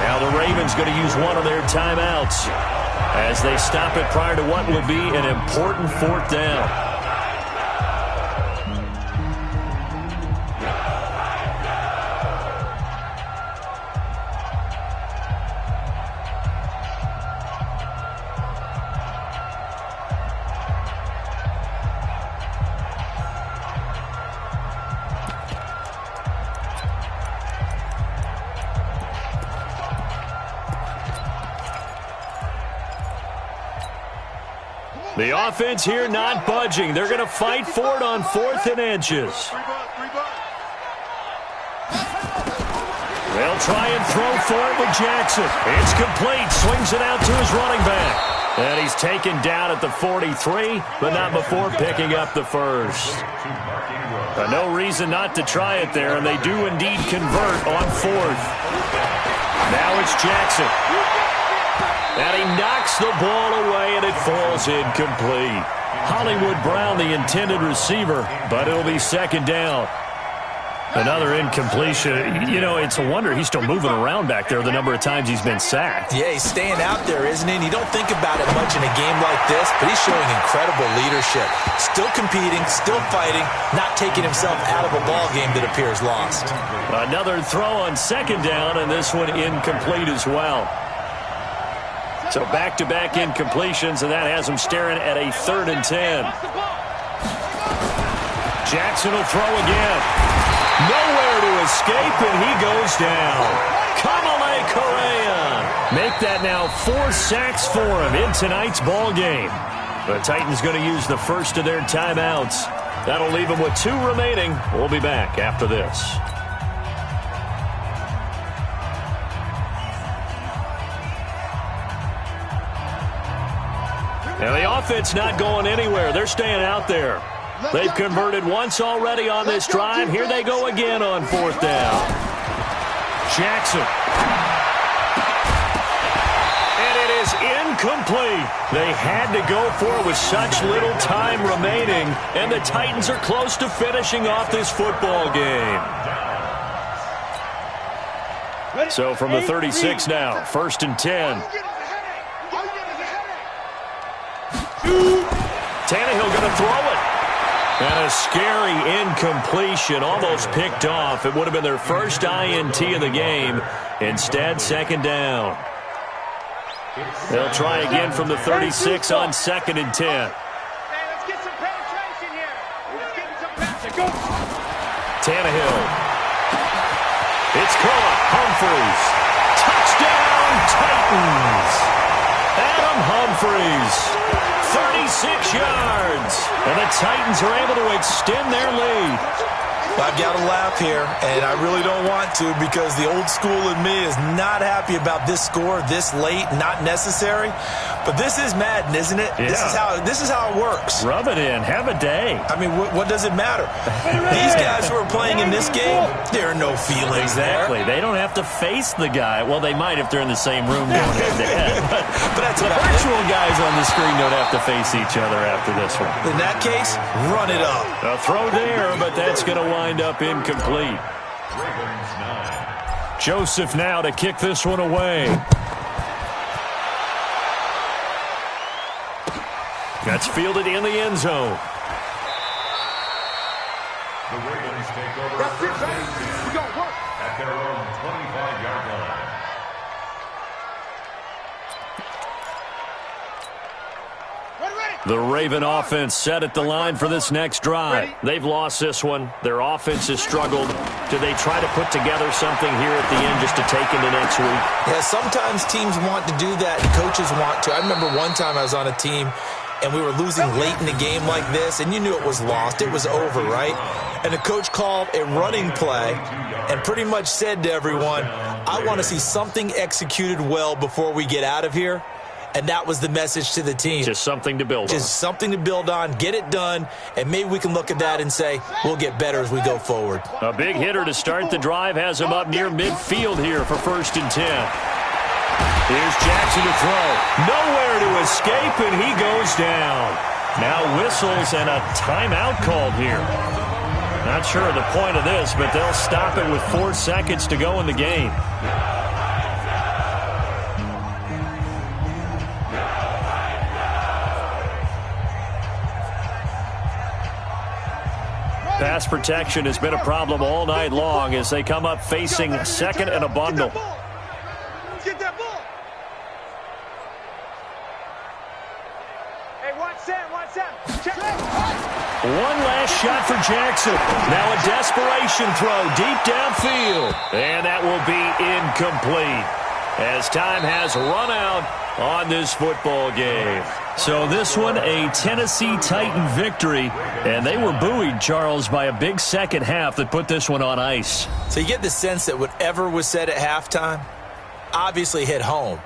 Now the Ravens going to use one of their timeouts as they stop it prior to what will be an important fourth down. The offense here not budging. They're going to fight for it on 4th and inches. They'll try and throw for it with Jackson. It's complete. Swings it out to his running back. And he's taken down at the 43, but not before picking up the first. No reason not to try it there, and they do indeed convert on 4th. Now it's Jackson. And he knocks the ball away, and it falls incomplete. Hollywood Brown, the intended receiver, but it'll be second down. Another incompletion. You know, it's a wonder he's still moving around back there the number of times he's been sacked. Yeah, he's staying out there, isn't he? And you don't think about it much in a game like this, but he's showing incredible leadership. Still competing, still fighting, not taking himself out of a ball game that appears lost. Another throw on second down, and this one incomplete as well. So back-to-back incompletions, and that has him staring at a 3rd and 10. Jackson will throw again. Nowhere to escape, and he goes down. Kamale Correa. Make that now 4 sacks for him in tonight's ball game. The Titans going to use the first of their timeouts. That'll leave them with 2 remaining. We'll be back after this. And the offense not going anywhere. They're staying out there. They've converted once already on this drive. Here they go again on 4th down. Jackson. And it is incomplete. They had to go for it with such little time remaining. And the Titans are close to finishing off this football game. So from the 36 now, 1st and 10. Tannehill going to throw it. And a scary incompletion, almost picked off. It would have been their first INT of the game. Instead, second down. They'll try again from the 36 on 2nd and 10. Let's get some penetration here. Let's get some penetration. Tannehill. It's caught. Humphries. Touchdown, Titans. Adam Humphries. 36 yards. And the Titans are able to extend their lead. I've got to laugh here, and I really don't want to because the old school in me is not happy about this score this late, not necessary. But this is Madden, isn't it? Yeah. This is how it works. Rub it in. Have a day. I mean, what does it matter? These guys who are playing in this game, there are no feelings Exactly. there. They don't have to face the guy. Well, they might if they're in the same room going head-to-head. But that's the about virtual guys on the screen don't have to face each other after this one. In that case, run it up. A throw there, but that's going to wind up incomplete. Joseph now to kick this one away. That's fielded in the end zone. The Ravens take over first and 10 at their own 25-yard line. The Raven offense set at the line for this next drive. They've lost this one. Their offense has struggled. Do they try to put together something here at the end just to take into next week? Yeah, sometimes teams want to do that and coaches want to. I remember one time I was on a team and we were losing late in the game like this, and you knew it was lost. It was over, right? And the coach called a running play and pretty much said to everyone, I want to see something executed well before we get out of here. and that was the message to the team. Just something to build on. Just something to build on, get it done, and maybe we can look at that and say, we'll get better as we go forward. A big hitter to start the drive has him up near midfield here for 1st and 10. Here's Jackson to throw. Nowhere to escape, and he goes down. Now whistles and a timeout called here. Not sure of the point of this, but they'll stop it with 4 seconds to go in the game. Pass protection has been a problem all night long as they come up facing 2nd and a bundle. Get that ball. Hey, watch Sam. Check. One last shot for Jackson. Now a desperation throw deep downfield. And that will be incomplete as time has run out on this football game. So this one, a Tennessee Titan victory. And they were buoyed, Charles, by a big second half that put this one on ice. So you get the sense that whatever was said at halftime obviously hit home.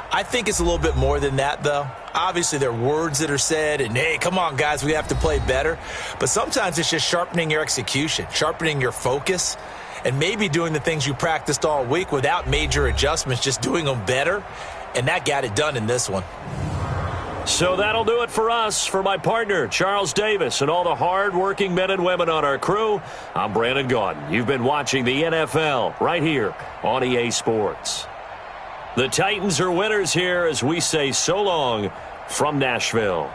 I think it's a little bit more than that, though. Obviously, there are words that are said, and, hey, come on, guys, we have to play better. But sometimes it's just sharpening your execution, sharpening your focus, and maybe doing the things you practiced all week without major adjustments, just doing them better. And that got it done in this one. So that'll do it for us. For my partner, Charles Davis, and all the hard-working men and women on our crew, I'm Brandon Gaudin. You've been watching the NFL right here on EA Sports. The Titans are winners here as we say so long from Nashville.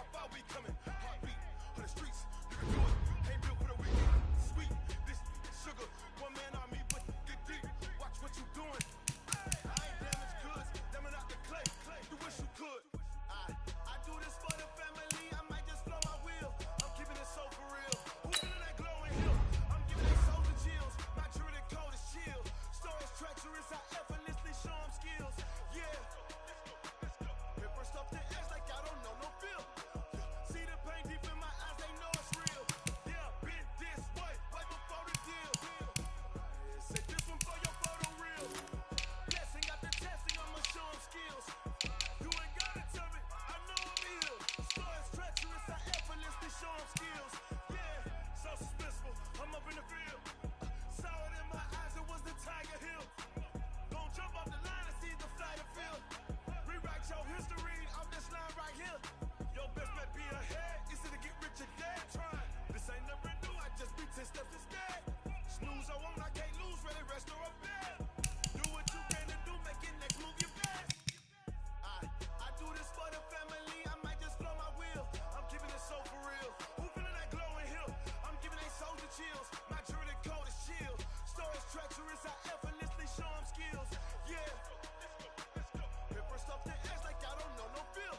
how far we coming. Heartbeat on the streets, you can do it. Ain't built for the weekend. Sweet, this sugar, one man army, but get deep. Watch what you doing. I ain't damaged goods, damn it out the clay. You wish you could. I do this for the family. I might just blow my wheel. I'm keeping it so for real. Who feeling that glowing hill? I'm giving they souls the chills. My true the cold is chill. Stories treacherous, I effortlessly show them skills. Yeah. Paper stuff the edge like I don't know no feel. See the pain deep in my eyes, they know it's real. Yeah, been this way, way before the deal. Say this one for your photo reel. Blessing after testing, I'ma show them skills. You ain't gotta tell me, I know I'm ill. Stories treacherous, I effortlessly show them skills. Yeah, so suspenseful, I'm up in the field. Saw it in my eyes, it was the Tiger Hill. Don't jump off the line and see the flight of field. Rewrite your history off this line right here. Your best bet be ahead, easy to get rich or dead trying. This ain't never new, I just be 10 steps instead. Snooze I won't, I can't lose, ready, rest or a bed. Do what you can to do, make your next move your best. I do this for the family, I might just blow my wheel. I'm keeping it so for real. Who feeling that glowing hill? I'm giving they soldier chills. My true the cold is chill. Stories treacherous, I effortlessly show them skills. Yeah. Paper stuff the edge like I don't know no feel.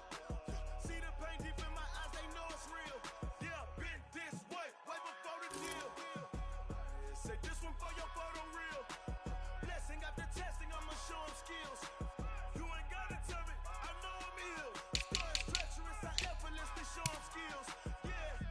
See the pain deep in my eyes, they know it's real. Yeah, been this way, way before the deal. Say this one for your photo reel. Blessing after testing, I'ma show them skills. You ain't gotta tell me, I know I'm ill. Stories treacherous, I effortlessly show them skills. Yeah.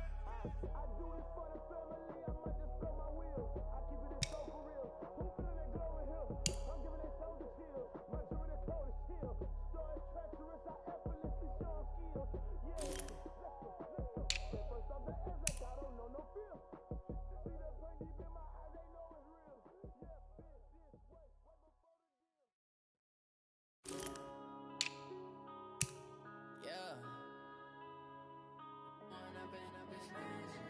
I do this for the family, I might just blow my wheel. I keep it so for real. Who feeling that glowing hill? I'm giving they souls the chills. My true the cold is chill. Stories treacherous, I effortlessly show them skills. Yeah. Let's go. First off the edge like I don't know no feel. See the pain deep in my eyes, they know it's real. Yeah, been this way, way before the deal. Yeah. When I've been up this magic.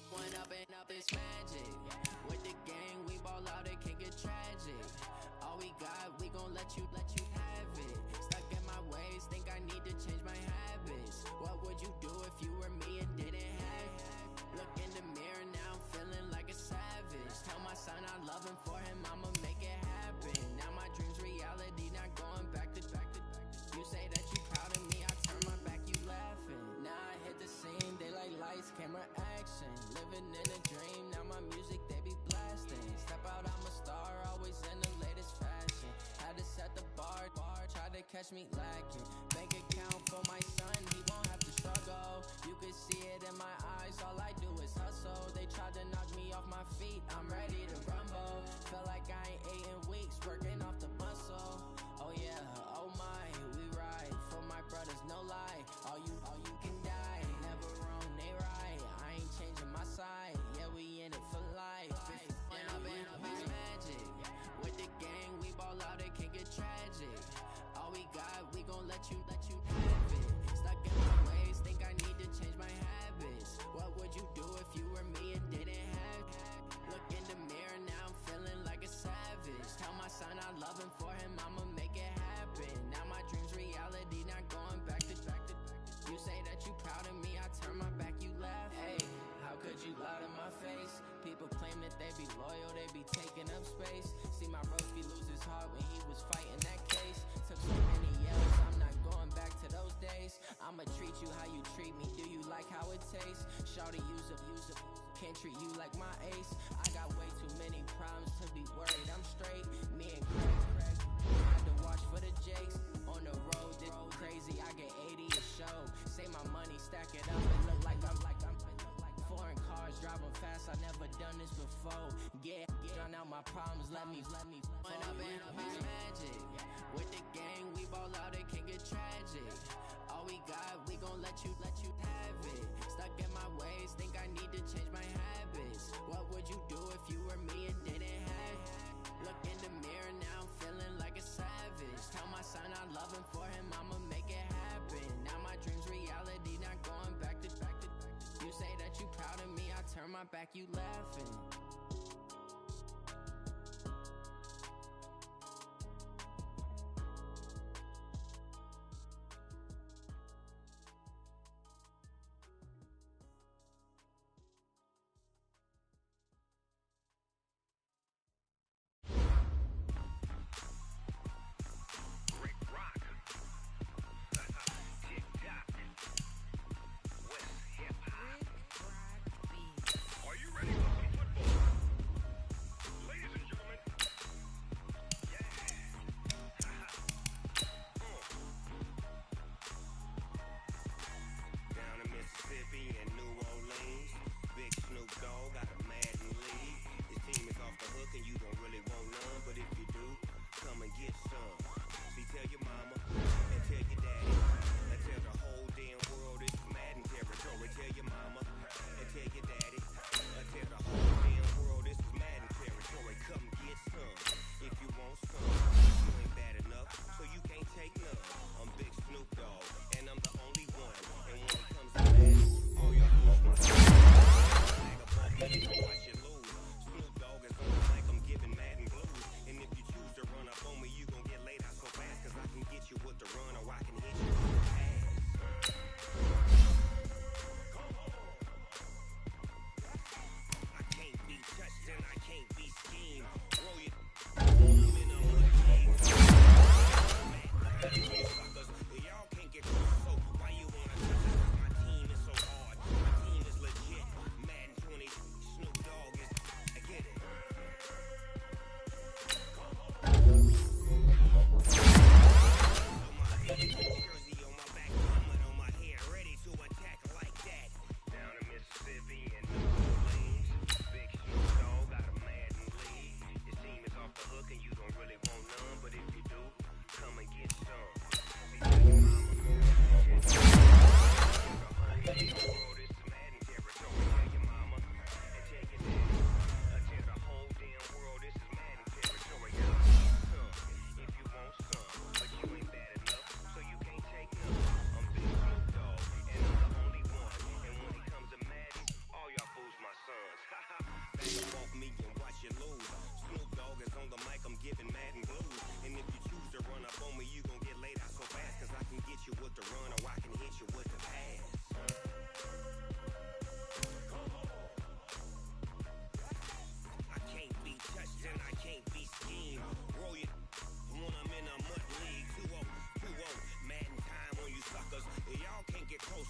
When I've been up this magic. With the gang, we ball out, it can get tragic. All we got, we gon' let you have it. Stuck in my ways, think I need to change my habits. What would you do if you were me and didn't have it? Look in the mirror, now I'm feeling like a savage. Tell my son I love him, for him I'ma make it happen. Now my dream's reality, not going back to. You say that you proud of me, I turn my back, you laughing. Now I hit the scene, they like lights, camera, action. Living in a dream, now my music they be blasting. Step out, I'm a star, always in the latest fashion. Had to set the bar, try to catch me lacking. Bank account for my son, he won't have to struggle. You can see it in my eyes, all I do is hustle. They tried to knock me off my feet, I'm ready to rumble. Feel like I ain't ate in weeks, working off the muscle. Oh yeah, oh my, we ride for my brothers, no lie. All you can die, never wrong, they right. I ain't changing my side, yeah, we in it for life. When I've been up this magic. With the gang, we ball out, it can get tragic. All we got, we gon' let you have it. Stuck in my ways, think I need to change my habits. What would you do if you were me and didn't have it? Look in the mirror, now I'm feeling like a savage. Tell my son I love him, for him I'ma make it happen. Now my dream's reality, not going back to. You say that you proud of me, I turn my back, you laugh. Hey, how could you lie to my face? People claim that they be loyal, they be taking up space. See my broski lose his heart when he was fighting that case. Took so many yells, I'm not going back to those days. I'ma treat you how you treat me, do you like how it tastes? Shawty, use up, can't treat you like my ace. I got way too many problems to be worried, I'm straight. Me and Craig had to watch for the Jakes. On the road, this crazy, I get 80 a show. Say my money, stack it up, it look like I'm foreign cars, driving fast, I never done this before. Yeah, drown out my problems, let me. When I've been up this magic. With the gang, we ball out, it can get tragic. All we got, we gon' let you have it. Stuck in my ways, think I need to change my habits. What would you do if you were me and didn't have it? Look in the mirror, now I'm feeling like a savage. Tell my son I love him, for him I'ma make it happen. Now my dream's reality, not going back to. You say that you proud of me, I turn my back, you laughing.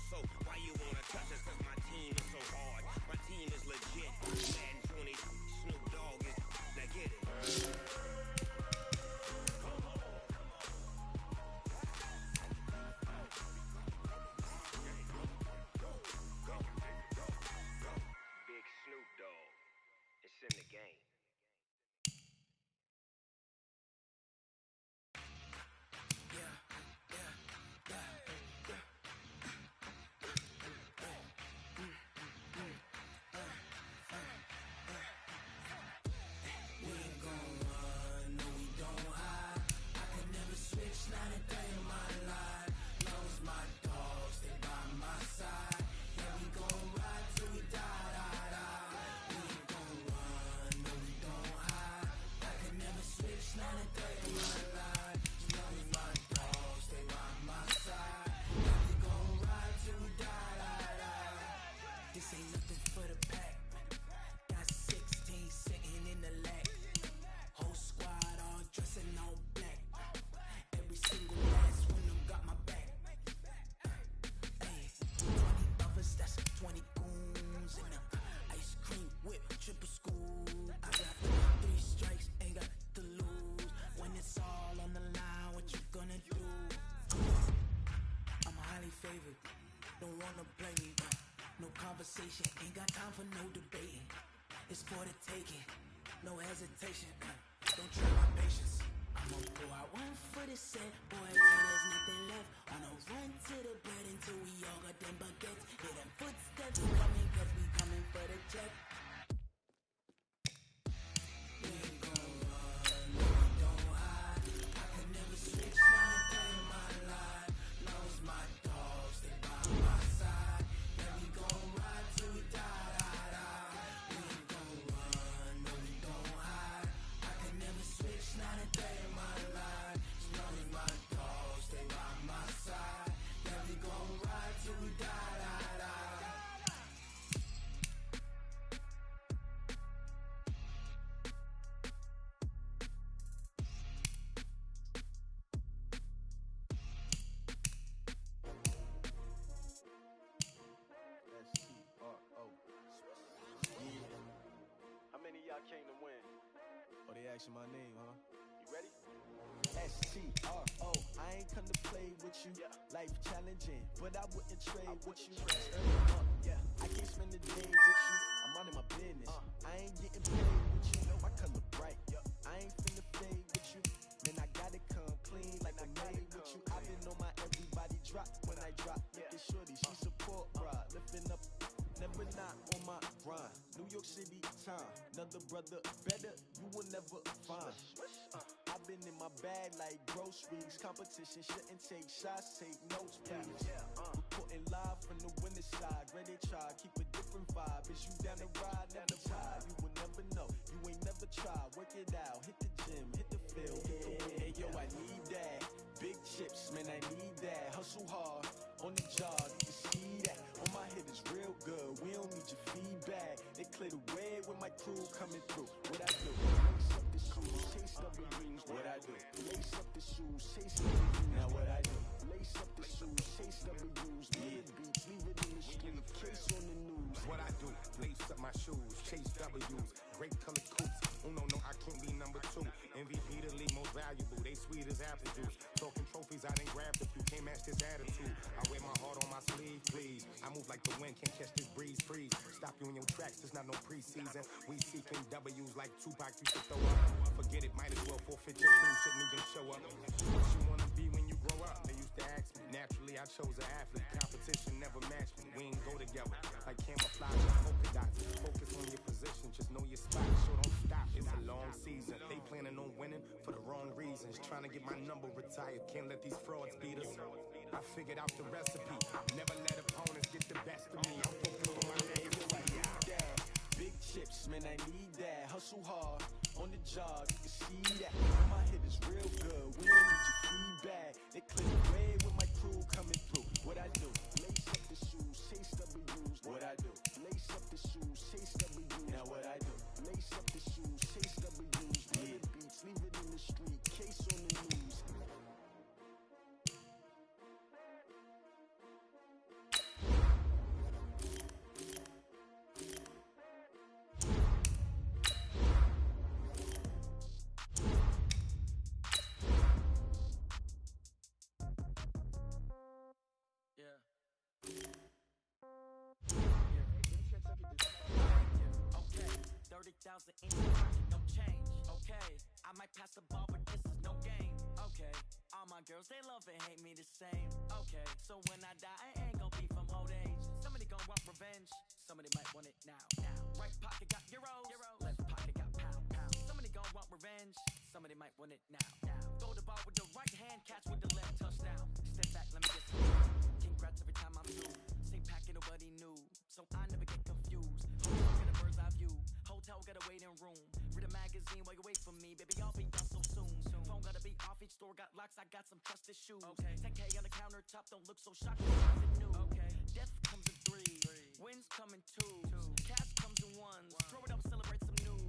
So why you wanna touch us? Cause my team is so hard. My team is legit. Madden 20, Snoop Dogg is. Now get it. Big Snoop Dogg. It's in the game. This ain't nothing for the pack. Got 16 sitting in the lag. Whole squad all dressing all black. Every single last one of them got my back. Hey, 20 of us, that's 20 goons in the ice cream whip, triple school. I got 3 strikes, ain't got to lose. When it's all on the line, what you gonna do? I'm highly favored, don't wanna play me. No conversation, ain't got time for no debating. It's for the taking, no hesitation. Don't try my patience. I'ma pour out one for the set, boy, till there's nothing left. On a run to the bread until we all got them baguettes. Hear them footsteps coming, cause we coming for the check. We ain't gon' run, no, we don't hide. I could never switch, not a day in my life. Long as my dogs, they by my side. Yeah, we gon' ride till we die, die, die. We ain't gon' run, no, we don't hide. I could never switch, not a day in my life. As long as my dogs, they by my side. Yeah, we gon' ride till we die, die, die. S-T-R-O. Yeah. How many of y'all came to win? Oh, they asking my name, huh? You ready? S-T-R-O. I ain't come to play with you. Life challenging, but I wouldn't trade with you. I can't spend the day with you. I'm out of my business. I ain't getting paid with you. My color bright. I ain't finna fade with you. Man, I gotta come clean like I made with you. I've been on my everybody drop when I drop. Look at shorty, she support ride. Lifting up, never not on my grind. New York City time. Another brother better, you will never find. I've been in my bag like groceries. Competition shouldn't take shots, take notes, please. Reporting live from the winning side. Ready to try, keep a different vibe. Is you down the ride, never tired. You will never know, you ain't never tried. Work it out, hit the gym, hit the field. Hey yo, I need that. Big chips, man, I need that. Hustle hard, on the job, you can see that. On my head is real good, we don't need your feedback. They clear the way with my crew coming through. What I do? Lace up the shoes, chase W's. What I do? Lace up the shoes, chase W's. Now what I do? Lace up the shoes, chase W's. Leave it beats, leave it in the street, case on the news. What I do, lace up my shoes, chase W's, great color coops. No, I can't be number 2. MVP the league most valuable, they sweet as apple juice. Talking trophies, I didn't grab the few, can't match this attitude. I wear my heart on my sleeve, please. I move like the wind, can't catch this breeze, freeze. Stop you in your tracks, there's not no preseason. We seeking W's like Tupac, you should throw up. Forget it, might as well forfeit your crew, shouldn't even show up. What you wanna be when you grow up? They used to ask me. Naturally, I chose an athlete. Competition never matched me. We ain't go together like camouflage and polka dots. Focus on your position, just know your spot. So don't stop. It's a long season. They planning on winning for the wrong reasons. Trying to get my number retired. Can't let these frauds beat us. I figured out the recipe. Never let opponents get the best of me. I'm focused on my big chips, man, I need that. Hustle hard, on the job, you can see that. On my head is real good, we don't need your feedback. They clear the way with my crew coming through. What I do? Lace up the shoes, chase W's. What I do? Lace up the shoes, chase W's. Now what I do? Lace up the shoes, chase W's. Leave it beats, leave it in the street, case on the news. 30,000 in the pocket, no change. Okay, I might pass the ball, but this is no game. Okay, all my girls, they love and hate me the same. Okay, so when I die, I ain't gon' be from old age. Somebody gon' want revenge, somebody might want it now. Right pocket got euros, left pocket got pound. Somebody gon' want revenge, somebody might want it now. Throw the ball with the right hand, catch with the left, touchdown. Step back, let me get some. Congrats every time I'm through. Same packet, nobody knew, so I never get confused. Hotel got a bird's eye view, hotel got a waiting room. Read a magazine while you wait for me, baby, I'll be done so soon. Phone gotta be off, each store got locks, I got some trusted shoes. 10K on the countertop, don't look so shocked, it's new. Death comes in threes, wins come in twos, cash comes in ones. Throw it up, celebrate some news.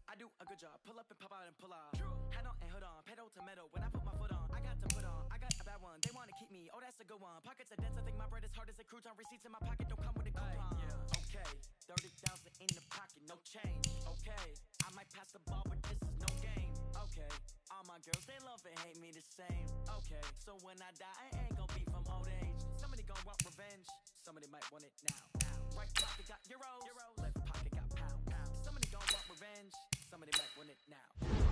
I do a good job, pull up and pop out and pull out. Hat on and hood on, pedal to metal. When I put my foot on, I got to put on. I got a bad one, they wanna keep me, oh that's a good one. Pockets are dense, I think my bread is hard as a crouton. Receipts in my pocket don't come with a coupon. Okay, 30,000 in the pocket, no change. Okay, I might pass the ball, but this is no game. Okay, all my girls, they love and hate me the same. Okay, so when I die, I ain't gon' be from old age. Somebody gon' want revenge, somebody might want it now. Right pocket got euros, left pocket got pound. Somebody gon' want revenge, somebody might win it now.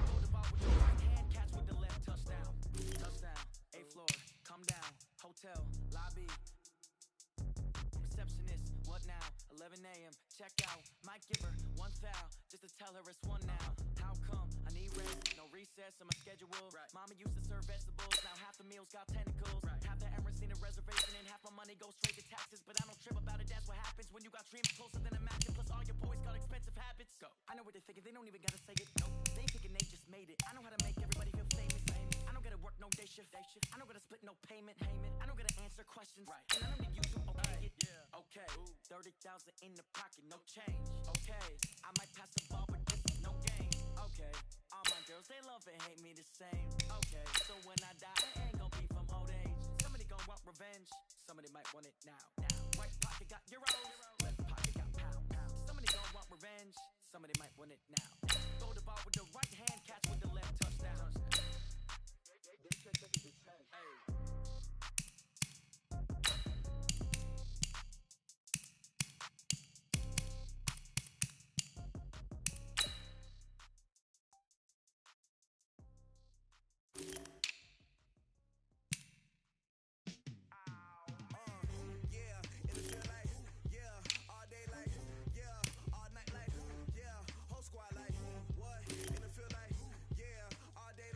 Throw the ball with the right hand, catch with the left, touchdown. Touchdown, 8th floor, come down, hotel, lobby. Receptionist, what now? 11 a.m., check out. Might give her one foul, just to tell her it's one now. How come? I need rest, no recess in my schedule. Mama used to serve vegetables, now half the meals got tentacles. Half the Emirates need a reservation and half my money goes straight to taxes. But I don't trip about it, that's what happens when you got dreams closer than a match. And plus all your boys got expensive habits. Go. I know what they're thinking, they don't even gotta say it. Nope. They ain't thinking they just made it. I know how to make everybody feel famous. I don't gotta work no day shift. I don't gotta split no payment. I don't gotta answer questions. And I don't need you to obey it. Okay, 30,000 in the pocket, no change. Okay, I might pass the ball, but this is no game. Okay, all my girls, they love and hate me the same. Okay, so when I die, I ain't gon' be from old age. Somebody gon' want revenge, somebody might want it now. Right pocket got euros, left pocket got pound. Somebody gon' want revenge, somebody might want it now. Throw the ball with the right hand, catch with the left, touchdown. Hey. Squad like, what? In the field like, yeah, all day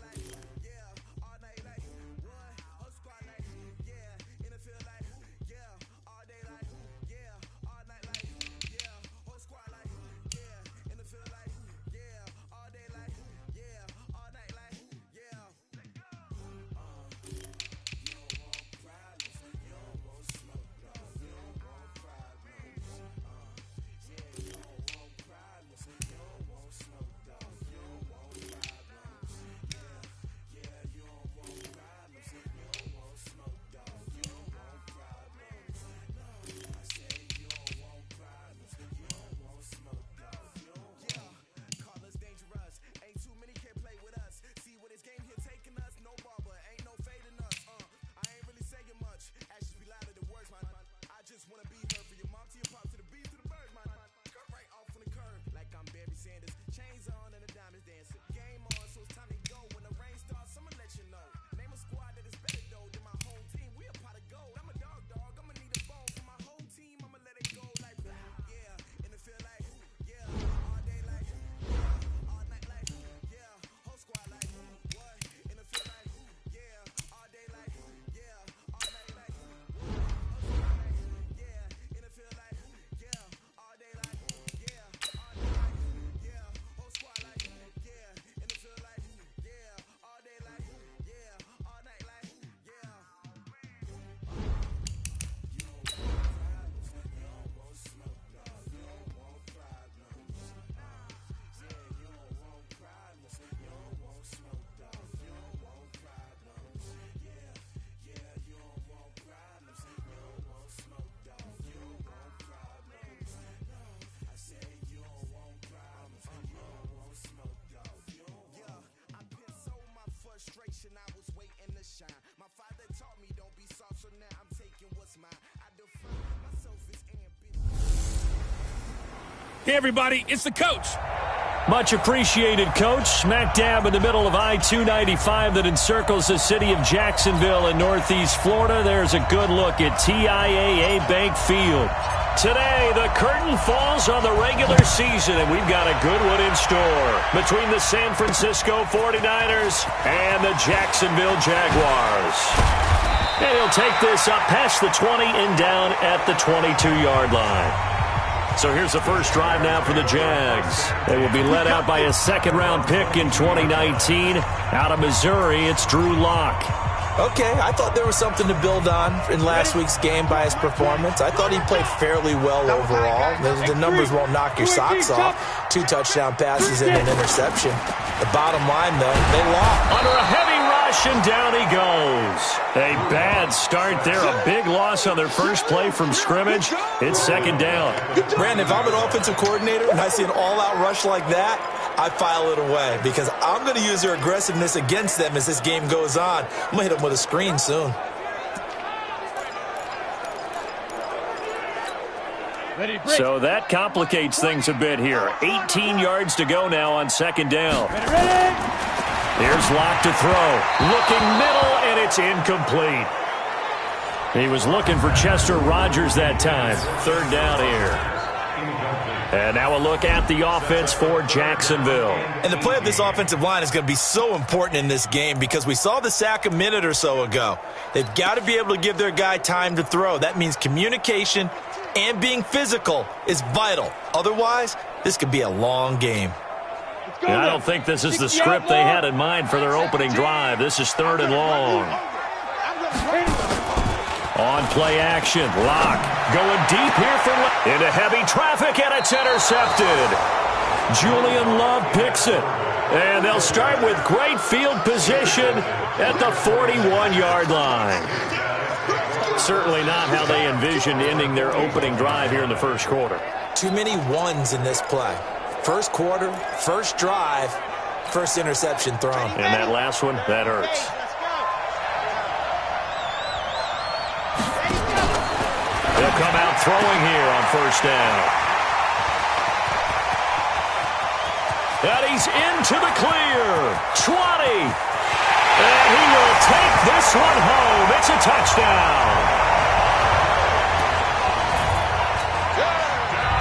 Hey, everybody, it's the coach. Much appreciated, Coach. Smack dab in the middle of I-295 that encircles the city of Jacksonville in northeast Florida. There's a good look at TIAA Bank Field. Today, the curtain falls on the regular season, and we've got a good one in store between the San Francisco 49ers and the Jacksonville Jaguars. And he'll take this up past the 20 and down at the 22-yard line. So here's the first drive now for the Jags. They will be led out by a second-round pick in 2019. Out of Missouri, it's Drew Lock. Okay, I thought there was something to build on in last week's game by his performance. I thought he played fairly well overall. The numbers won't knock your socks off. 2 touchdown passes and an interception. The bottom line, though, they lost. Under a heavy rush, and down he goes. A bad start there. A big loss on their first play from scrimmage. It's second down. Brandon, if I'm an offensive coordinator and I see an all-out rush like that, I file it away because I'm going to use their aggressiveness against them as this game goes on. I'm going to hit them with a screen soon. So that complicates things a bit here. 18 yards to go now on second down. Here's Locke to throw. Looking middle, and it's incomplete. He was looking for Chester Rogers that time. Third down here. And now a look at the offense for Jacksonville. And the play of this offensive line is going to be so important in this game because we saw the sack a minute or so ago. They've got to be able to give their guy time to throw. That means communication and being physical is vital. Otherwise, this could be a long game. And I don't think this is the script they had in mind for their opening drive. This is third and long. On play action, Locke going deep here into heavy traffic, and it's intercepted. Julian Love picks it. And they'll start with great field position at the 41-yard line. Certainly not how they envisioned ending their opening drive here in the first quarter. Too many ones in this play. First quarter, first drive, first interception thrown. And that last one, that hurts. He'll come out throwing here on first down. And he's into the clear. 20. And he will take this one home. It's a touchdown.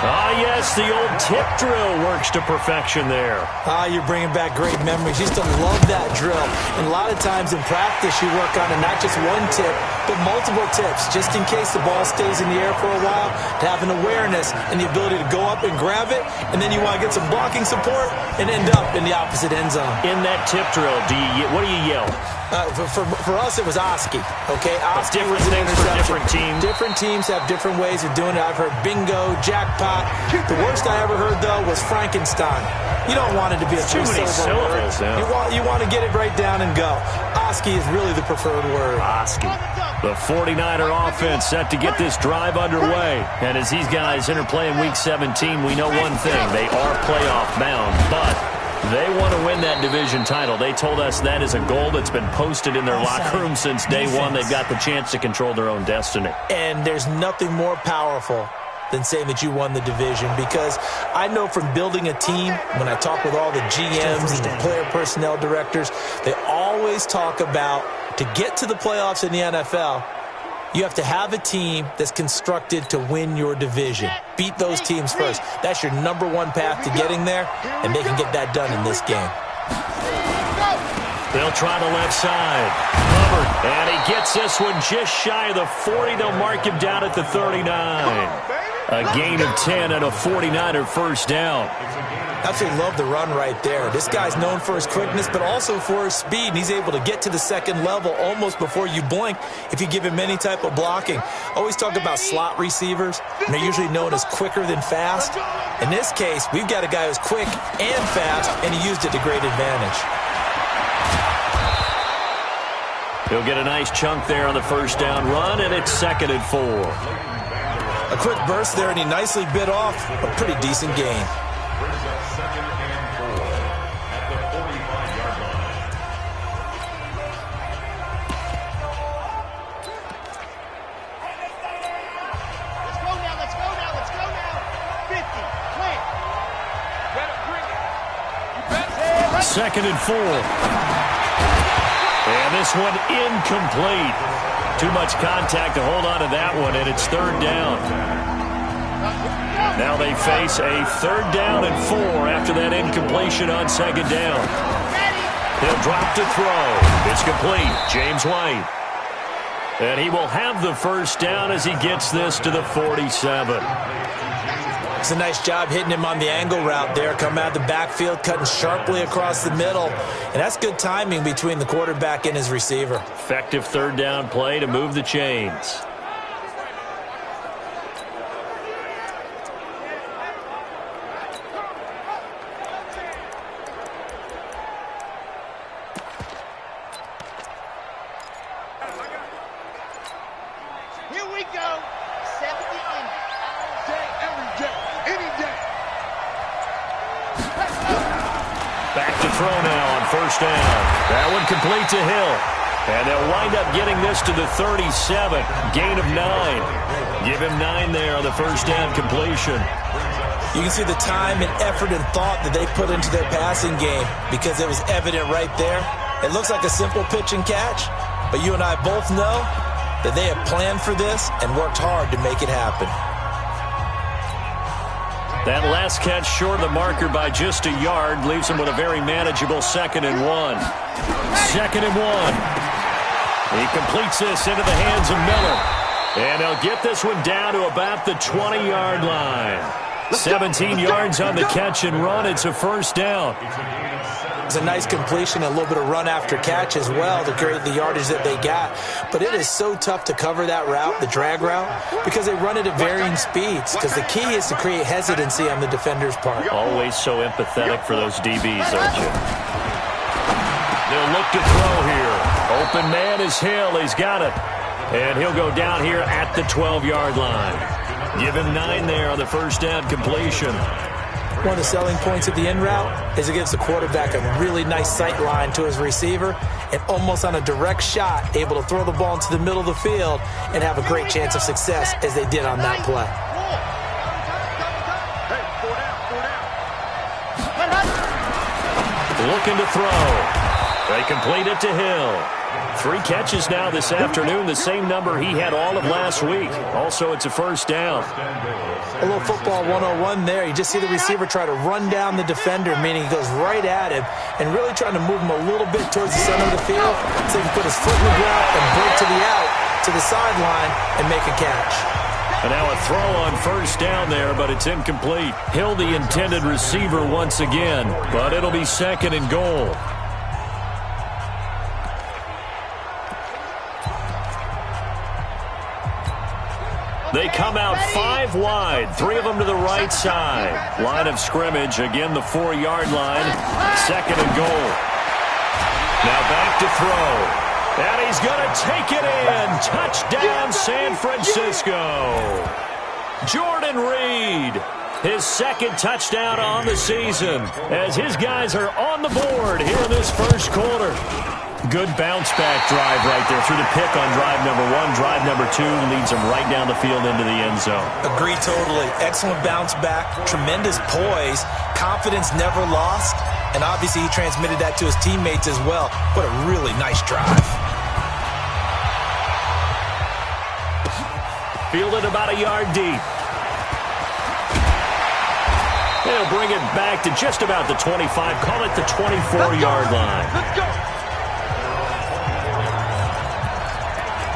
Ah, yes, the old tip drill works to perfection there. Ah, you're bringing back great memories. Used to love that drill. And a lot of times in practice, you work on it, not just one tip, but multiple tips, just in case the ball stays in the air for a while, to have an awareness and the ability to go up and grab it, and then you want to get some blocking support and end up in the opposite end zone. In that tip drill, what do you yell? For us, it was Oski. Okay, Oski different was an things for interception. different teams. Different teams have different ways of doing it. I've heard bingo, jackpot. The worst I ever heard, though, was Frankenstein. You don't want it to be a too many syllables. You want to get it right down and go. Oski is really the preferred word. Oski. The 49er offense set to get this drive underway. And as these guys interplay in Week 17, we know one thing. They are playoff bound, but they want to win that division title. They told us that is a goal that's been posted in their locker room since day one. They've got the chance to control their own destiny. And there's nothing more powerful than saying that you won the division, because I know from building a team, when I talk with all the GMs and the player personnel directors, they always talk about, to get to the playoffs in the NFL, you have to have a team that's constructed to win your division. Beat those teams first. That's your number one path to getting there, and they can get that done in this game. They'll try the left side. Hubbard, and he gets this one just shy of the 40. They'll mark him down at the 39. A gain of 10 and a 49er first down. Absolutely love the run right there. This guy's known for his quickness, but also for his speed. And he's able to get to the second level almost before you blink if you give him any type of blocking. Always talk about slot receivers, and they're usually known as quicker than fast. In this case, we've got a guy who's quick and fast, and he used it to great advantage. He'll get a nice chunk there on the first down run, and it's 2nd and 4. A quick burst there, and he nicely bit off a pretty decent gain. Brings up 2nd and 4 at the 45-yard line. Let's go now, let's go now, let's go now. 50, plant, 2nd and 4. And this one incomplete. Too much contact to hold on to that one, and it's 3rd down. Now they face a 3rd down and 4 after that incompletion on 2nd down. He'll drop to throw. It's complete. James White. And he will have the 1st down as he gets this to the 47. It's a nice job hitting him on the angle route there. Come out of the backfield, cutting sharply across the middle. And that's good timing between the quarterback and his receiver. Effective 3rd down play to move the chains. Here we go. 70 in. Day, every day, any day. Back to throw now on 1st down. That one complete to Hill. And they'll wind up getting this to the 37. Gain of 9. Give him 9 there on the 1st down completion. You can see the time and effort and thought that they put into their passing game because it was evident right there. It looks like a simple pitch and catch, but you and I both know that they have planned for this and worked hard to make it happen. That last catch short of the marker by just a yard leaves him with a very manageable 2nd and 1. 2nd and 1. He completes this into the hands of Miller. And he'll get this one down to about the 20-yard line. 17 yards on the catch and run. It's a 1st down. It's a nice completion, a little bit of run after catch as well to create the yardage that they got. But it is so tough to cover that route, the drag route, because they run it at varying speeds. Because the key is to create hesitancy on the defender's part. Always so empathetic for those DBs, aren't you? They'll look to throw here. Open man is Hill. He's got it. And he'll go down here at the 12-yard line. Give him 9 there on the 1st down completion. One of the selling points of the in route is it gives the quarterback a really nice sight line to his receiver and almost on a direct shot able to throw the ball into the middle of the field and have a great chance of success as they did on that play. Looking to throw. They complete it to Hill. 3 catches now this afternoon, the same number he had all of last week. Also, it's a 1st down. A little football 101 there. You just see the receiver try to run down the defender, meaning he goes right at him and really trying to move him a little bit towards the center of the field so he can put his foot in the ground and break to the out, to the sideline, and make a catch. And now a throw on 1st down there, but it's incomplete. Hill, the intended receiver once again, but it'll be 2nd and goal. They come out 5 wide, 3 of them to the right side. Line of scrimmage, again the 4-yard line, 2nd and goal. Now back to throw. And he's going to take it in. Touchdown, San Francisco. Jordan Reed, his 2nd touchdown on the season as his guys are on the board here in this 1st quarter. Good bounce-back drive right there through the pick on drive number 1. Drive number 2 leads them right down the field into the end zone. Agree totally. Excellent bounce-back, tremendous poise, confidence never lost, and obviously he transmitted that to his teammates as well. What a really nice drive. Fielded about a yard deep. They'll bring it back to just about the 25, call it the 24-yard line. Let's go.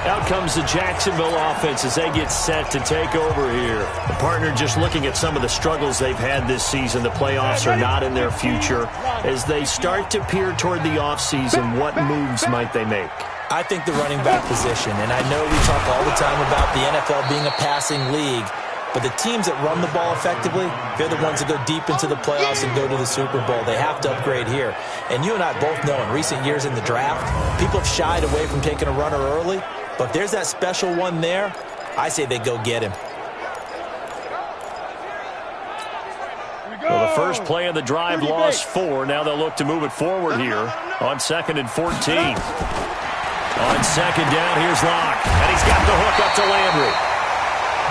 Out comes the Jacksonville offense as they get set to take over here. The partner just looking at some of the struggles they've had this season. The playoffs are not in their future. As they start to peer toward the offseason, what moves might they make? I think the running back position, and I know we talk all the time about the NFL being a passing league, but the teams that run the ball effectively, they're the ones that go deep into the playoffs and go to the Super Bowl. They have to upgrade here. And you and I both know in recent years in the draft, people have shied away from taking a runner early. But if there's that special one there, I say they go get him. Well, the first play of the drive lost 4. Now they'll look to move it forward here on 2nd and 14. On 2nd down, here's Locke. And he's got the hook up to Landry.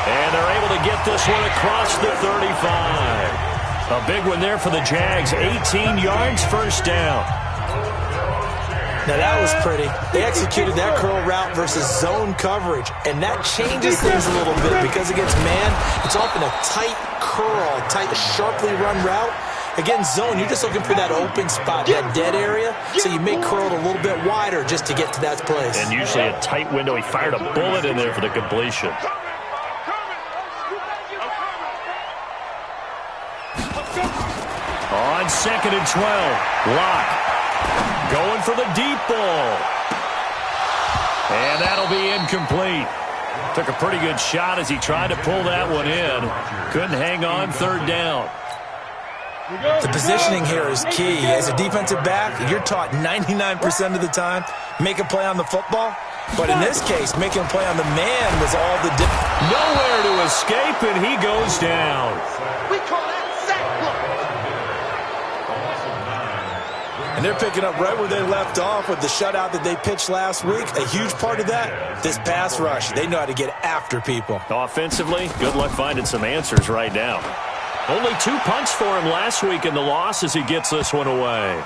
And they're able to get this one across the 35. A big one there for the Jags. 18 yards, first down. Now, that was pretty. They executed that curl route versus zone coverage, and that changes things a little bit because against man, it's often a tight curl, tight, sharply run route. Against zone, you're just looking for that open spot, that dead area, so you may curl it a little bit wider just to get to that place. And usually a tight window. He fired a bullet in there for the completion. On 2nd and 12, Locke going for the deep ball. And that'll be incomplete. Took a pretty good shot as he tried to pull that one in. Couldn't hang on, 3rd down. The positioning here is key. As a defensive back, you're taught 99% of the time, make a play on the football. But in this case, making a play on the man was all the difference. Nowhere to escape, and he goes down. We call that sack block. And they're picking up right where they left off with the shutout that they pitched last week. A huge part of that, this pass rush. They know how to get after people. Offensively, good luck finding some answers right now. Only 2 punts for him last week in the loss as he gets this one away.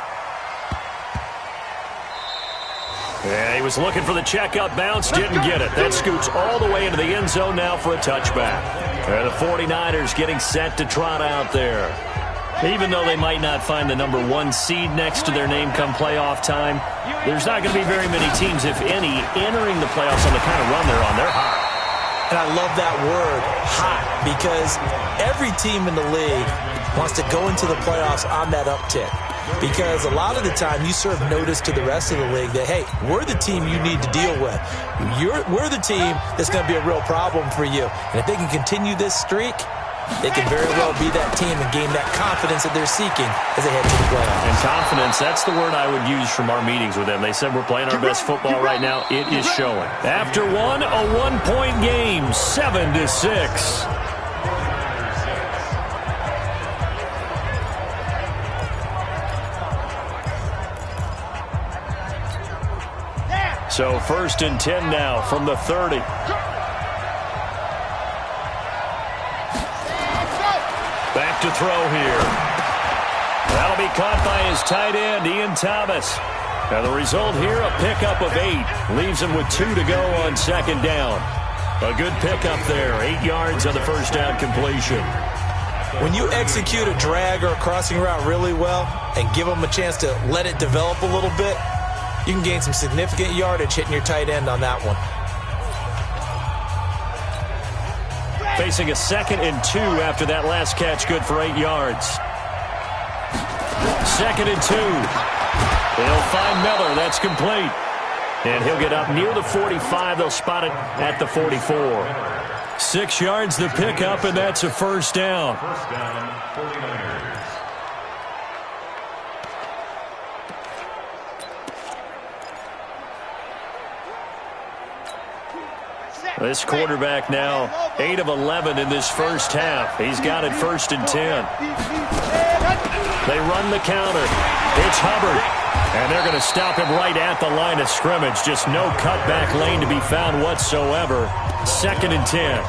Yeah, he was looking for the checkout bounce, didn't get it. That scoots all the way into the end zone now for a touchback. And the 49ers getting set to trot out there. Even though they might not find the number 1 seed next to their name come playoff time, there's not going to be very many teams, if any, entering the playoffs on the kind of run they're on. They're hot. And I love that word, hot, because every team in the league wants to go into the playoffs on that uptick. Because a lot of the time you serve notice to the rest of the league that, hey, we're the team you need to deal with. We're the team that's going to be a real problem for you. And if they can continue this streak, they can very well be that team and gain that confidence that they're seeking as they head to the playoffs. And confidence, that's the word I would use from our meetings with them. They said we're playing our best football right now. It is showing. After one, a 1-point game, 7-6. So 1st and 10 now from the 30. Back to throw here. That'll be caught by his tight end, Ian Thomas. Now the result here, a pickup of 8. Leaves him with 2 to go on 2nd down. A good pickup there, 8 yards on the 1st down completion. When you execute a drag or a crossing route really well and give them a chance to let it develop a little bit, you can gain some significant yardage hitting your tight end on that one. Facing a 2nd and 2 after that last catch, good for 8 yards. 2nd and 2. They'll find Miller. That's complete. And he'll get up near the 45. They'll spot it at the 44. 6 yards the pickup, and that's a 1st down. 1st down, 49ers. This quarterback now 8 of 11 in this 1st half. He's got it 1st and 10. They run the counter. It's Hubbard. And they're going to stop him right at the line of scrimmage. Just no cutback lane to be found whatsoever. 2nd and 10.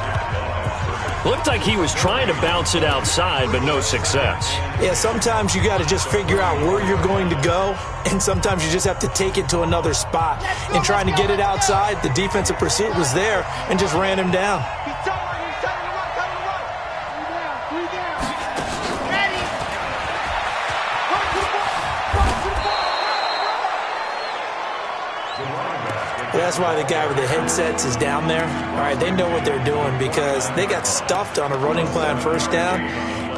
Looked like he was trying to bounce it outside, but no success. Yeah, sometimes you got to just figure out where you're going to go, and sometimes you just have to take it to another spot. And trying to get it outside, the defensive pursuit was there and just ran him down. That's why the guy with the headsets is down there. All right, they know what they're doing because they got stuffed on a running play on 1st down.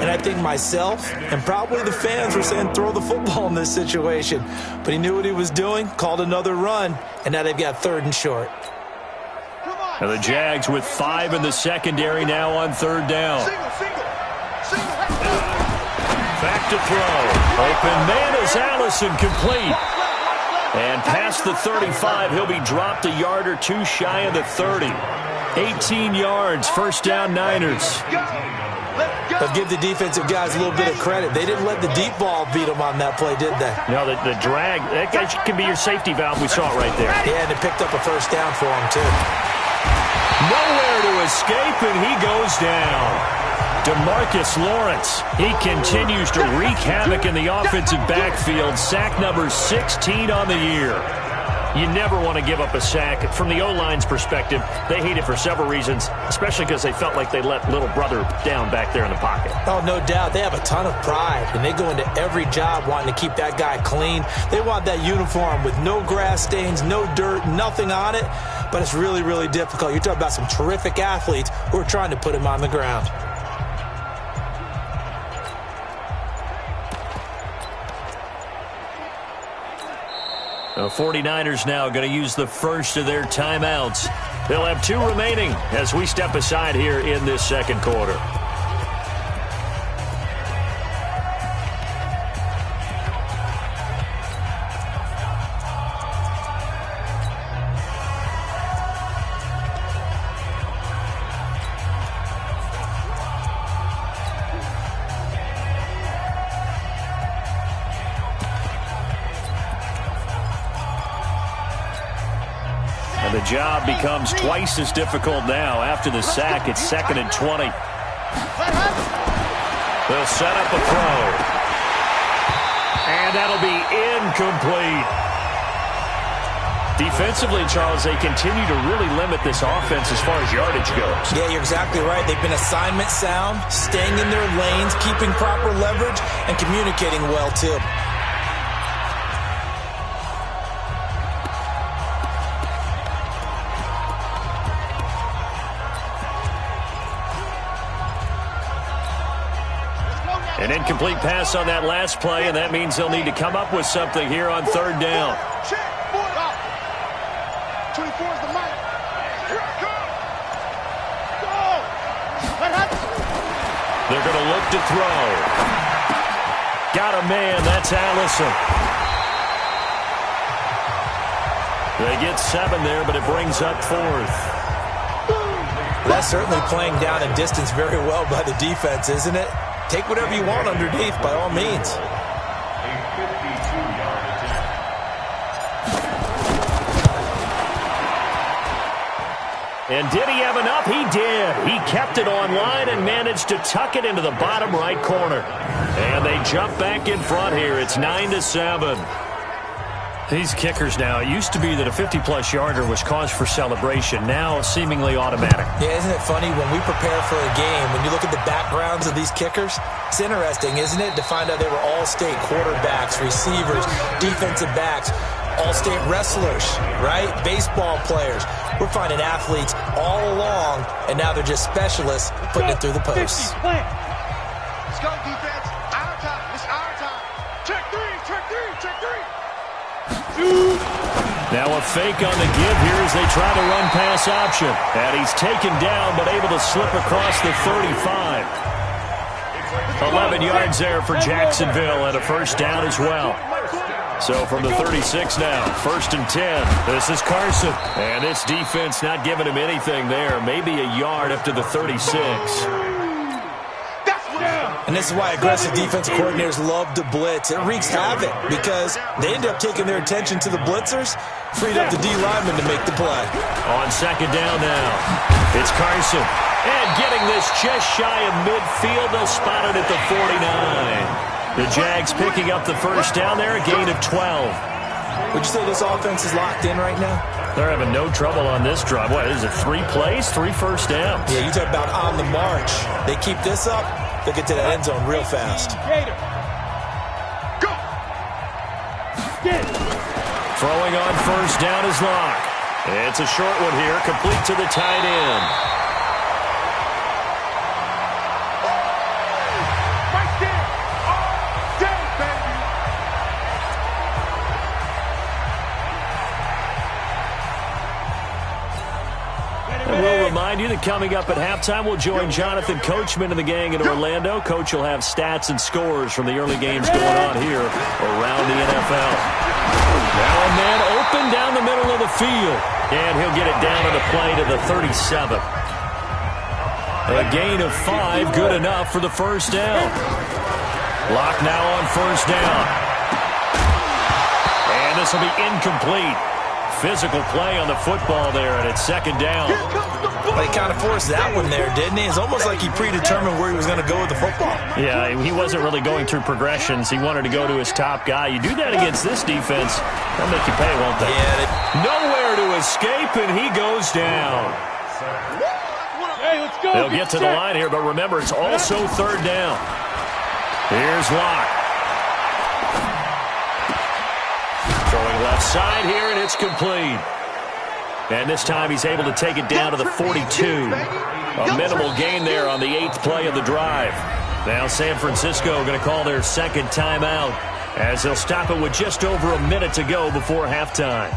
And I think myself and probably the fans were saying throw the football in this situation. But he knew what he was doing, called another run, and now they've got 3rd and short. Now the Jags with 5 in the secondary now on 3rd down. Back to throw. Open man is Allison, complete. And past the 35, he'll be dropped a yard or 2 shy of the 30. 18 yards, 1st down Niners. But give the defensive guys a little bit of credit. They didn't let the deep ball beat them on that play, did they? No, the drag, that guy can be your safety valve. We saw it right there. Yeah, and it picked up a 1st down for him, too. Nowhere to escape, and he goes down. DeMarcus Lawrence. He continues to wreak havoc in the offensive backfield. Sack number 16 on the year. You never want to give up a sack. From the O-line's perspective, they hate it for several reasons, especially because they felt like they let little brother down back there in the pocket. Oh, no doubt. They have a ton of pride, and they go into every job wanting to keep that guy clean. They want that uniform with no grass stains, no dirt, nothing on it, but it's really, really difficult. You're talking about some terrific athletes who are trying to put him on the ground. The 49ers now going to use the first of their timeouts. They'll have 2 remaining as we step aside here in this second quarter. The job becomes twice as difficult now. After the sack, it's 2nd and 20. They'll set up a throw. And that'll be incomplete. Defensively, Charles, they continue to really limit this offense as far as yardage goes. Yeah, you're exactly right. They've been assignment sound, staying in their lanes, keeping proper leverage, and communicating well, too. An incomplete pass on that last play, and that means they'll need to come up with something here on 3rd down. 24 is the mic. They're going to look to throw. Got a man. That's Allison. They get 7 there, but it brings up 4th. That's certainly playing down a distance very well by the defense, isn't it? Take whatever you want underneath, by all means. A 52-yard attempt. And did he have enough? He did. He kept it online and managed to tuck it into the bottom right corner. And they jump back in front here. It's 9-7. These kickers now, it used to be that a 50-plus yarder was cause for celebration. Now, seemingly automatic. Yeah, isn't it funny when we prepare for a game, when you look at the backgrounds of these kickers, it's interesting, isn't it, to find out they were all-state quarterbacks, receivers, defensive backs, all-state wrestlers, right? Baseball players. We're finding athletes all along, and now they're just specialists putting it through the posts. Let's go, defense. Our time. It's our time. Check 3, check 3, check 3. Now a fake on the give here as they try to run pass option. And he's taken down but able to slip across the 35. 11 yards there for Jacksonville and a first down as well. So from the 36 now, 1st and 10. This is Carson. And this defense not giving him anything there. Maybe a yard up to the 36. And this is why aggressive defensive coordinators love to blitz. It wreaks havoc because they end up taking their attention to the blitzers, freed up the D lineman to make the play. On 2nd down now, it's Carson. And getting this just shy of midfield, they'll spot it at the 49. The Jags picking up the first down there, a gain of 12. Would you say this offense is locked in right now? They're having no trouble on this drive. What is it, 3 plays, 3 first downs? Yeah, you talk about on the march. They keep this up, they'll get to that end zone real fast. Go! Throwing on first down is Locke. It's a short one here, complete to the tight end. Right there! All day, baby! And we'll remind you that coming up at halftime, we'll join Jonathan Coachman and the gang in Orlando. Coach will have stats and scores from the early games going on here around the NFL. Now a man open down the middle of the field. And he'll get it down to the play to the 37. A gain of 5, good enough for the first down. Locke now on first down. And this will be incomplete. physical play on the football there, and it's second down. Well, he kind of forced that one there, didn't he? It's almost like he predetermined where he was going to go with the football. Yeah, he wasn't really going through progressions. He wanted to go to his top guy. You do that against this defense, they'll make you pay, won't they? Yeah. Nowhere to escape, and he goes down. Hey, let's go. They'll get to the line here, but remember, it's also third down. Here's Locke. Throwing left side here, and it's complete. And this time he's able to take it down to the 42. A minimal gain there on the 8th play of the drive. Now San Francisco going to call their second timeout as they'll stop it with just over a minute to go before halftime.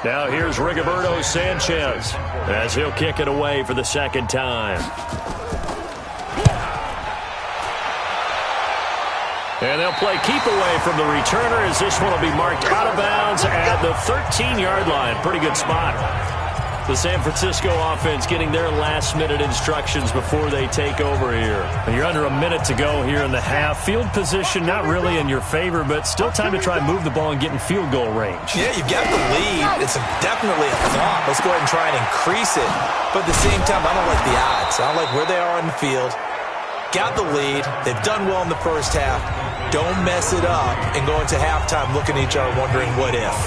Now here's Rigoberto Sanchez as he'll kick it away for the second time. And they'll play keep away from the returner as this one will be marked out of bounds at the 13-yard line. Pretty good spot. The San Francisco offense getting their last-minute instructions before they take over here. And you're under a minute to go here in the half. Field position not really in your favor, but still time to try and move the ball and get in field goal range. Yeah, you've got the lead. It's definitely a thought. Let's go ahead and try and increase it. But at the same time, I don't like the odds. I don't like where they are on the field. Got the lead. They've done well in the first half. Don't mess it up and go into halftime looking at each other wondering what if.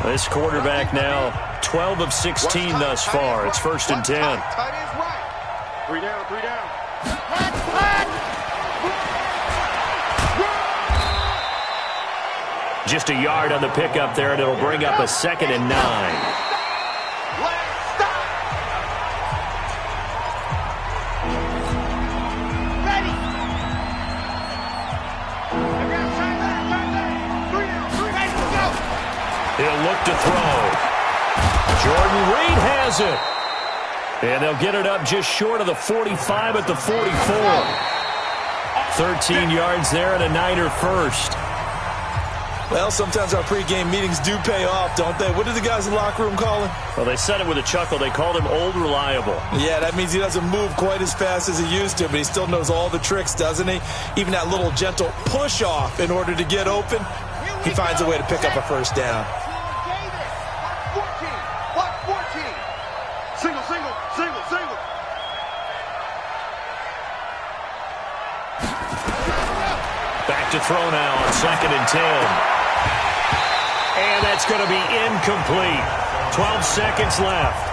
This quarterback now 12 of 16 thus far. It's 1st and 10. Tight end's right. 3 down, 3 down. Just a yard on the pickup there, and it'll bring up a 2nd and 9. He'll look to throw. Jordan Reed has it. And they'll get it up just short of the 45 at the 44. 13 yards there and a Niner first. Well, sometimes our pregame meetings do pay off, don't they? What did the guys in the locker room call him? Well, they said it with a chuckle. They called him Old Reliable. Yeah, that means he doesn't move quite as fast as he used to, but he still knows all the tricks, doesn't he? Even that little gentle push-off in order to get open, he finds a way to pick up a first down. Single, single, single, single. Back to throw now on 2nd and 10. And that's going to be incomplete. 12 seconds left.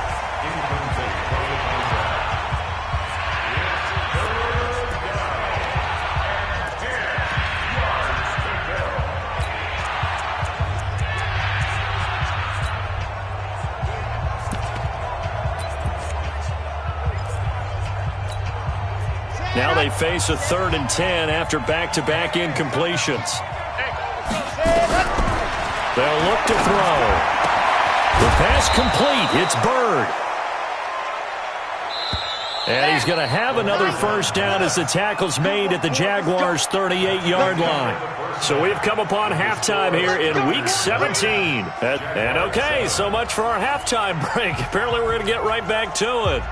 Now they face a 3rd and 10 after back-to-back incompletions. They'll look to throw. The pass complete. It's Bird. And he's going to have another first down as the tackle's made at the Jaguars' 38-yard line. So we've come upon halftime here in Week 17. And okay, so much for our halftime break. Apparently we're going to get right back to it.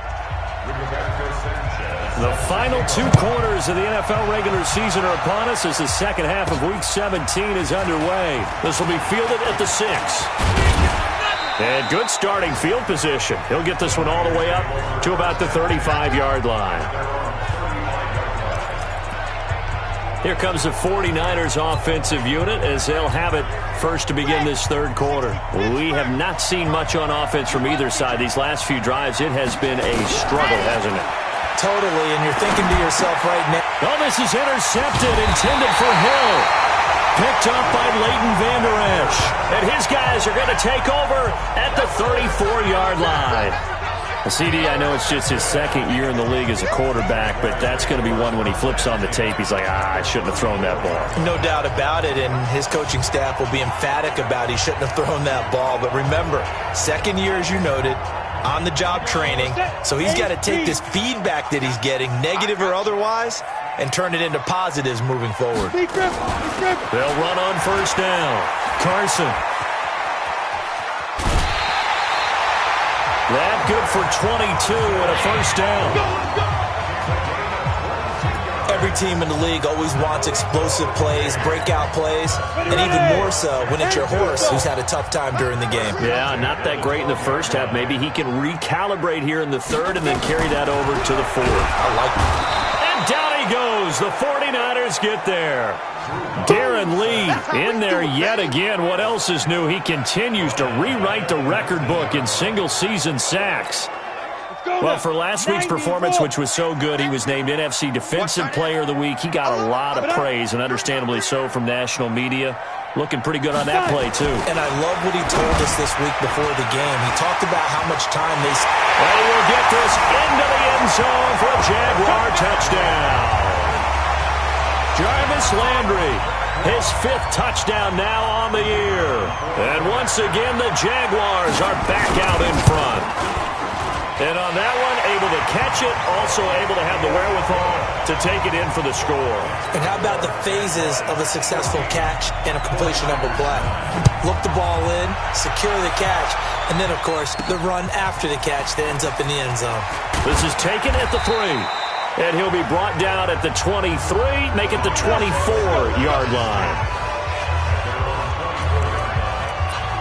The final 2 quarters of the NFL regular season are upon us as the second half of Week 17 is underway. This will be fielded at the 6. And good starting field position. He'll get this one all the way up to about the 35-yard line. Here comes the 49ers offensive unit as they'll have it first to begin this third quarter. We have not seen much on offense from either side. These last few drives, it has been a struggle, hasn't it? Totally, and you're thinking to yourself right now. Oh, this is intercepted, intended for Hill. Picked up by Leighton Vander Esch. And his guys are going to take over at the 34-yard line. CD, I know it's just his second year in the league as a quarterback, but that's going to be one when he flips on the tape. He's like, I shouldn't have thrown that ball. No doubt about it, and his coaching staff will be emphatic about he shouldn't have thrown that ball. But remember, second year, as you noted, on-the-job training, so he's got to take this feedback that he's getting, negative or otherwise, and turn it into positives moving forward. They'll run on first down. Carson. That good for 22 and a first down. Every team in the league always wants explosive plays, breakout plays, and even more so when it's your horse who's had a tough time during the game. Yeah, not that great in the first half. Maybe he can recalibrate here in the third and then carry that over to the fourth. I like it. And down he goes. The 49ers get there. Darren Lee in there yet again. What else is new? He continues to rewrite the record book in single-season sacks. Well, for last week's performance, which was so good, he was named NFC Defensive Player of the Week. He got a lot of praise, and understandably so, from national media. Looking pretty good on that play, too. And I love what he told us this week before the game. He talked about how much time they... And he will get this into the end zone for a Jaguar touchdown. Jarvis Landry, his 5th touchdown now on the year. And once again, the Jaguars are back out in front. And on that one, able to catch it, also able to have the wherewithal to take it in for the score. And how about the phases of a successful catch and a completion of a play? Look the ball in, secure the catch, and then, of course, the run after the catch that ends up in the end zone. This is taken at the 3. And he'll be brought down at the 23, make it the 24-yard line.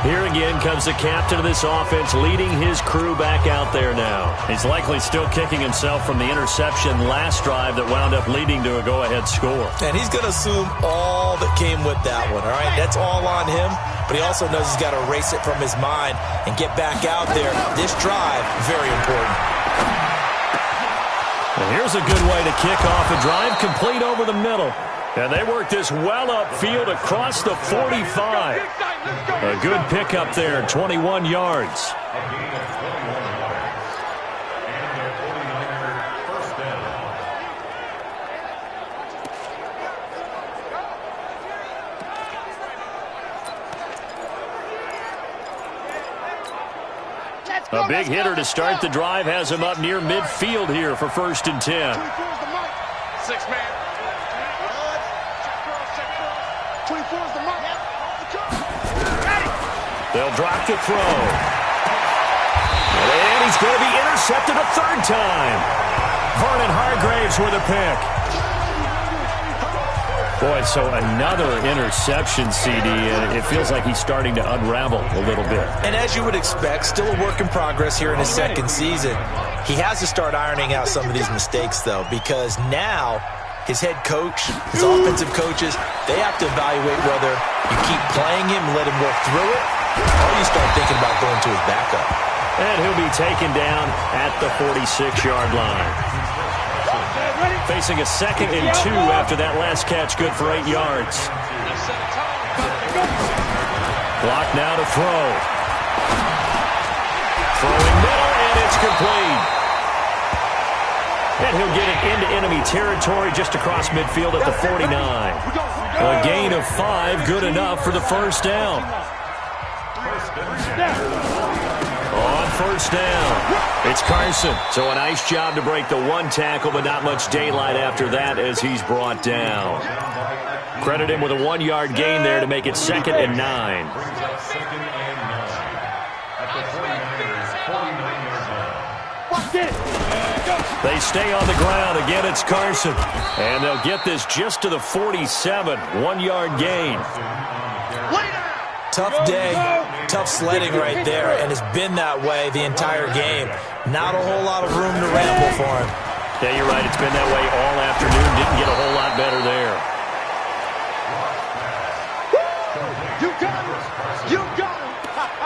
Here again comes the captain of this offense, leading his crew back out there now. He's likely still kicking himself from the interception last drive that wound up leading to a go-ahead score. And he's going to assume all that came with that one, all right? That's all on him, but he also knows he's got to erase it from his mind and get back out there. This drive, very important. And here's a good way to kick off a drive, complete over the middle. And they work this well upfield across the 45. A good pickup there, 21 yards. A big hitter to start the drive has him up near midfield here for 1st and 10. 6-man. 24's the mark. They'll drop the throw. And he's going to be intercepted a 3rd time. Vernon Hargraves with a pick. Boy, so another interception, CD, and it feels like he's starting to unravel a little bit. And as you would expect, still a work in progress here in his 2nd season. He has to start ironing out some of these mistakes, though, because now his head coach, his offensive coaches, they have to evaluate whether you keep playing him, let him work through it, or you start thinking about going to his backup. And he'll be taken down at the 46-yard line. Facing a 2nd and 2 after that last catch, good for 8 yards. Block now to throw. Throwing middle, and it's complete. And he'll get it into enemy territory just across midfield at the 49. A gain of 5, good enough for the 1st down. On 1st down, it's Carson. So a nice job to break the 1 tackle, but not much daylight after that as he's brought down. Credit him with a 1-yard gain there to make it 2nd and 9. They stay on the ground. Again, it's Carson. And they'll get this just to the 47. 1-yard gain. Tough day, tough sledding right there, and it's been that way the entire game. Not a whole lot of room to ramble for him. Yeah, you're right. It's been that way all afternoon. Didn't get a whole lot better there. You got it. You got it.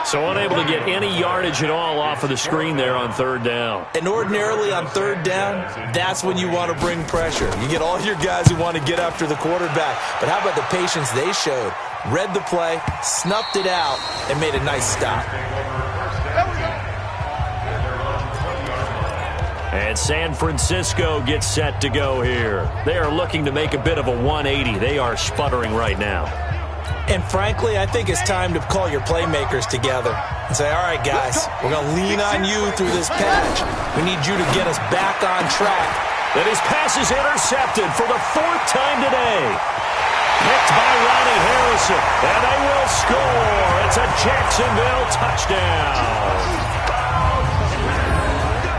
So unable to get any yardage at all off of the screen there on 3rd down. And ordinarily on 3rd down, that's when you want to bring pressure. You get all your guys who want to get after the quarterback. But how about the patience they showed? Read the play, snuffed it out, and made a nice stop. And San Francisco gets set to go here. They are looking to make a bit of a 180. They are sputtering right now. And frankly, I think it's time to call your playmakers together and say, all right, guys, we're going to lean on you through this patch. We need you to get us back on track. And his pass is intercepted for the 4th time today. Picked by Ronnie Harrison, and they will score. It's a Jacksonville touchdown.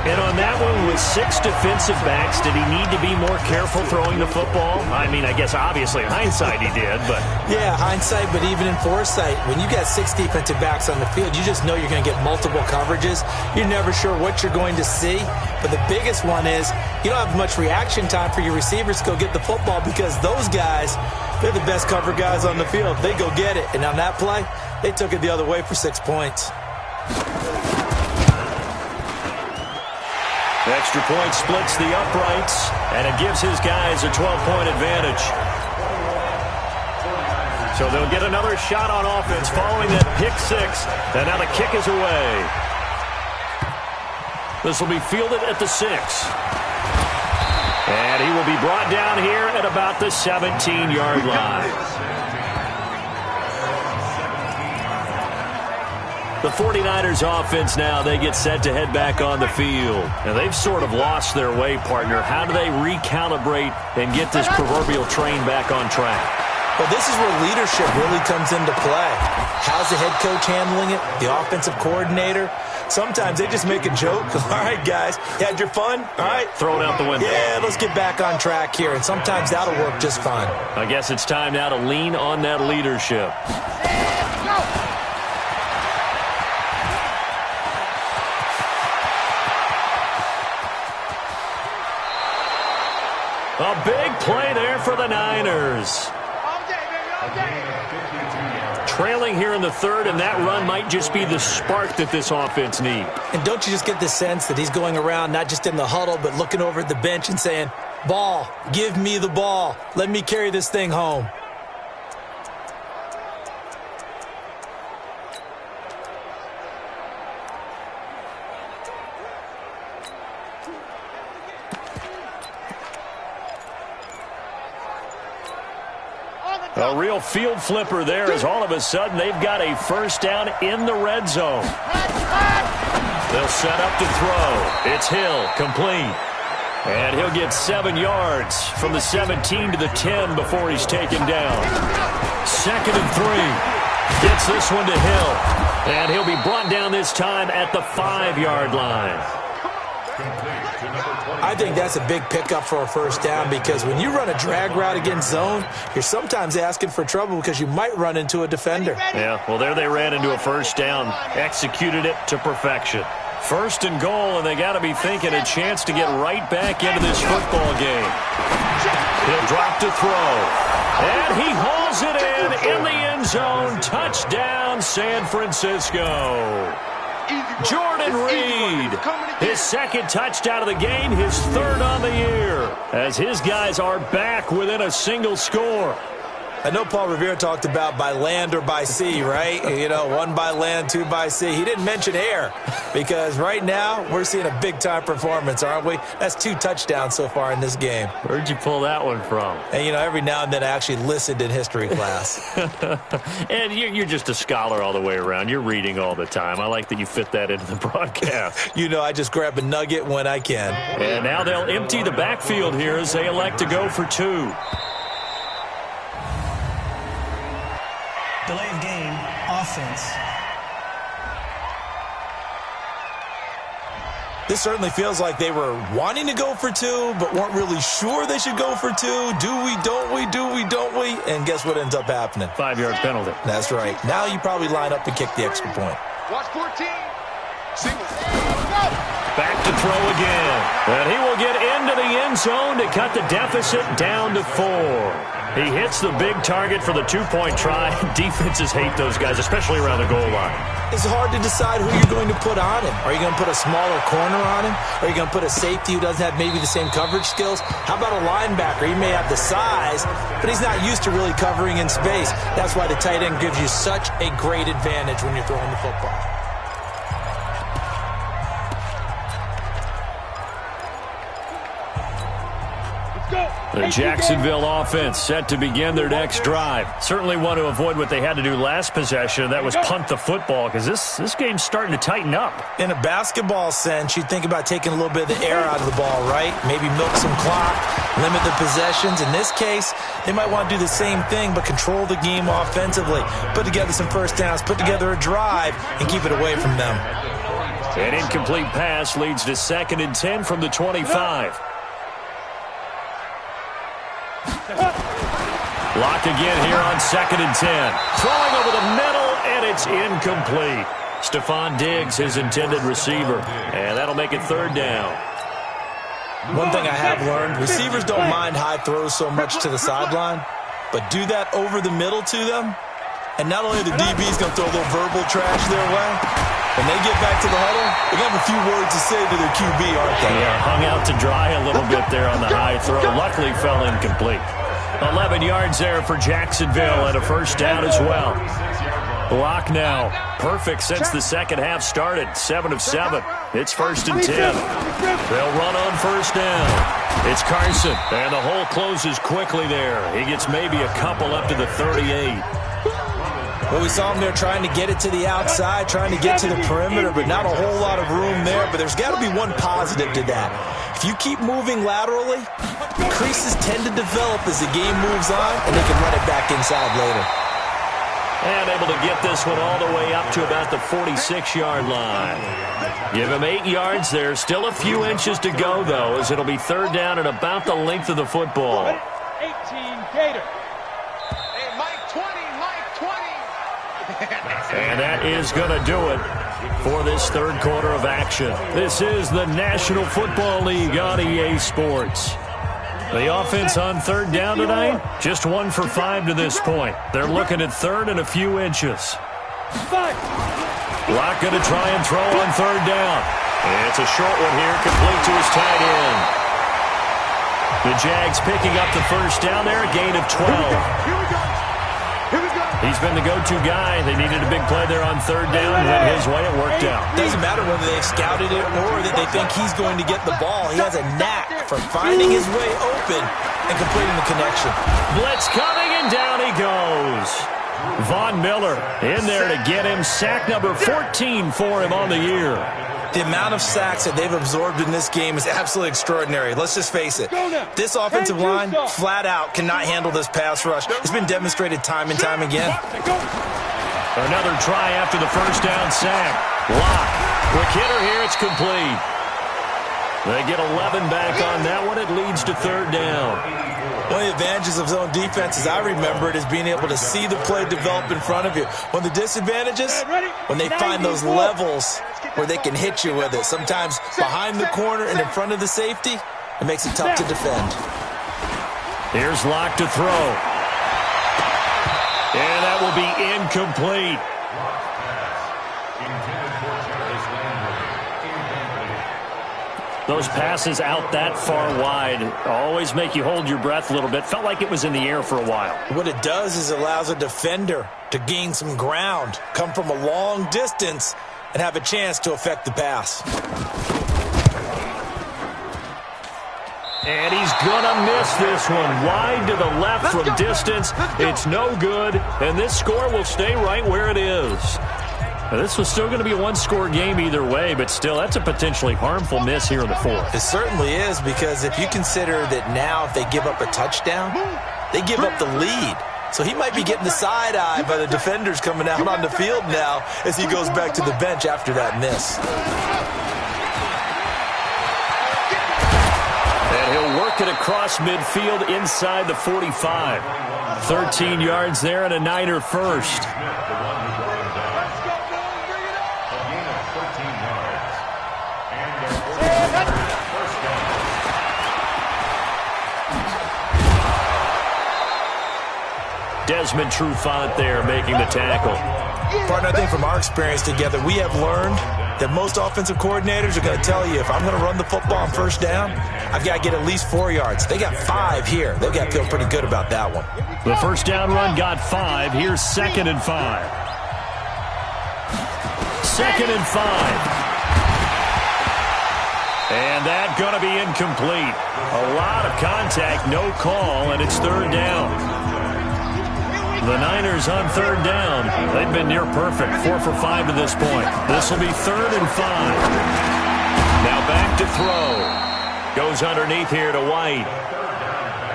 And on that one, with 6 defensive backs, did he need to be more careful throwing the football? I mean, I guess obviously hindsight he did, but... Yeah, hindsight, but even in foresight, when you got 6 defensive backs on the field, you just know you're going to get multiple coverages. You're never sure what you're going to see. But the biggest one is you don't have much reaction time for your receivers to go get the football because those guys, they're the best cover guys on the field. They go get it. And on that play, they took it the other way for 6 points. The extra point splits the uprights, and it gives his guys a 12-point advantage. So they'll get another shot on offense following that pick 6, and now the kick is away. This will be fielded at the 6. And he will be brought down here at about the 17-yard line. The 49ers offense now, they get set to head back on the field. And they've sort of lost their way, partner. How do they recalibrate and get this proverbial train back on track? Well, this is where leadership really comes into play. How's the head coach handling it? The offensive coordinator? Sometimes they just make a joke. All right, guys, you had your fun? All right. Throw it out the window. Yeah, let's get back on track here. And sometimes that'll work just fine. I guess it's time now to lean on that leadership. A big play there for the Niners. Trailing here in the 3rd, and that run might just be the spark that this offense needs. And don't you just get the sense that he's going around not just in the huddle, but looking over at the bench and saying, ball, give me the ball. Let me carry this thing home. A real field flipper there as all of a sudden they've got a first down in the red zone. They'll set up to throw. It's Hill, complete. And he'll get 7 yards from the 17 to the 10 before he's taken down. 2nd and 3. Gets this one to Hill. And he'll be brought down this time at the 5-yard line. I think that's a big pickup for a first down because when you run a drag route against zone, you're sometimes asking for trouble because you might run into a defender. Yeah, well, there they ran into a first down, executed it to perfection. 1st and goal, and they got to be thinking a chance to get right back into this football game. He'll drop to throw, and he hauls it in the end zone. Touchdown, San Francisco. Jordan Reed, his 2nd touchdown of the game, his 3rd on the year, as his guys are back within a single score. I know Paul Revere talked about by land or by sea, right? You know, 1 by land, 2 by sea. He didn't mention air because right now we're seeing a big-time performance, aren't we? That's 2 touchdowns so far in this game. Where'd you pull that one from? And, you know, every now and then I actually listened in history class. And you're just a scholar all the way around. You're reading all the time. I like that you fit that into the broadcast. You know, I just grab a nugget when I can. And now they'll empty the backfield here as they elect to go for 2. Delay of game, offense. This certainly feels like they were wanting to go for 2, but weren't really sure they should go for 2. Do we, don't we, do we, don't we? And guess what ends up happening? 5-yard penalty. That's right. Now you probably line up and kick the extra point. Watch 14. Back to throw again. And he will get into the end zone to cut the deficit down to 4. He hits the big target for the 2-point try. Defenses hate those guys, especially around the goal line. It's hard to decide who you're going to put on him. Are you going to put a smaller corner on him? Are you going to put a safety who doesn't have maybe the same coverage skills? How about a linebacker? He may have the size, but he's not used to really covering in space. That's why the tight end gives you such a great advantage when you're throwing the football. The Jacksonville offense set to begin their next drive. Certainly want to avoid what they had to do last possession. That was punt the football because this game's starting to tighten up. In a basketball sense, you think about taking a little bit of the air out of the ball, right? Maybe milk some clock, limit the possessions. In this case, they might want to do the same thing but control the game offensively. Put together some first downs, put together a drive, and keep it away from them. An incomplete pass leads to 2nd and 10 from the 25. Lock again here on 2nd and 10. Throwing over the middle, and it's incomplete. Stephon Diggs, his intended receiver. And that'll make it 3rd down. One thing I have learned, receivers don't mind high throws so much to the sideline, but do that over the middle to them, and not only the DB's going to throw a little verbal trash their way, when they get back to the huddle, they're going to have a few words to say to their QB, aren't they? Yeah, hung out to dry a little bit there on the high throw. Luckily fell incomplete. 11 yards there for Jacksonville and a 1st down as well. Block now. Perfect since the second half started. 7 of 7. It's 1st and 10. They'll run on 1st down. It's Carson, and the hole closes quickly there. He gets maybe a couple up to the 38. Well, we saw him there trying to get it to the outside, trying to get to the perimeter, but not a whole lot of room there. But there's got to be one positive to that. If you keep moving laterally, creases tend to develop as the game moves on, and they can run it back inside later. And able to get this one all the way up to about the 46-yard line. Give him 8 yards there. Still a few inches to go, though, as it'll be 3rd down and about the length of the football. 18 Gator. Hey, Mike 20, Mike 20. And that is going to do it for this 3rd quarter of action. This is the National Football League on EA Sports. The offense on 3rd down tonight, just 1 for 5 to this point. They're looking at 3rd and a few inches. Lock going to try and throw on 3rd down. It's a short one here, complete to his tight end. The Jags picking up the 1st down there, a gain of 12. Here we go. He's been the go-to guy. They needed a big play there on 3rd down. Went his way, it worked out. Doesn't matter whether they've scouted it or that they think he's going to get the ball. He has a knack for finding his way open and completing the connection. Blitz coming, and down he goes. Von Miller in there to get him. Sack number 14 for him on the year. The amount of sacks that they've absorbed in this game is absolutely extraordinary. Let's just face it. This offensive line, flat out, cannot handle this pass rush. It's been demonstrated time and time again. Another try after the 1st down sack. Lock. Quick hitter here. It's complete. They get 11 back on that one. It leads to 3rd down. One of the advantages of zone defense, as I remember it, is being able to see the play develop in front of you. One of the disadvantages, when they find those levels where they can hit you with it. Sometimes behind the corner and in front of the safety, it makes it tough to defend. Here's Lock to throw. And that will be incomplete. Those passes out that far wide always make you hold your breath a little bit. Felt like it was in the air for a while. What it does is it allows a defender to gain some ground, come from a long distance, and have a chance to affect the pass. And he's going to miss this one. Wide to the left from distance. It's no good, and this score will stay right where it is. Now, this was still going to be a one-score game either way, but still, that's a potentially harmful miss here in the 4th. It certainly is, because if you consider that now if they give up a touchdown, they give up the lead. So he might be getting the side-eye by the defenders coming out on the field now as he goes back to the bench after that miss. And he'll work it across midfield inside the 45. 13 yards there and a Niner 1st. Desmond Trufant there making the tackle. Partner, I think from our experience together, we have learned that most offensive coordinators are going to tell you, if I'm going to run the football on 1st down, I've got to get at least 4 yards. They got 5 here. They've got to feel pretty good about that one. The 1st down run got 5. Here's 2nd and 5. 2nd and 5. And that's going to be incomplete. A lot of contact, no call, and it's 3rd down. The Niners on 3rd down. They've been near perfect. 4 for 5 to this point. This will be 3rd and 5. Now back to throw. Goes underneath here to White.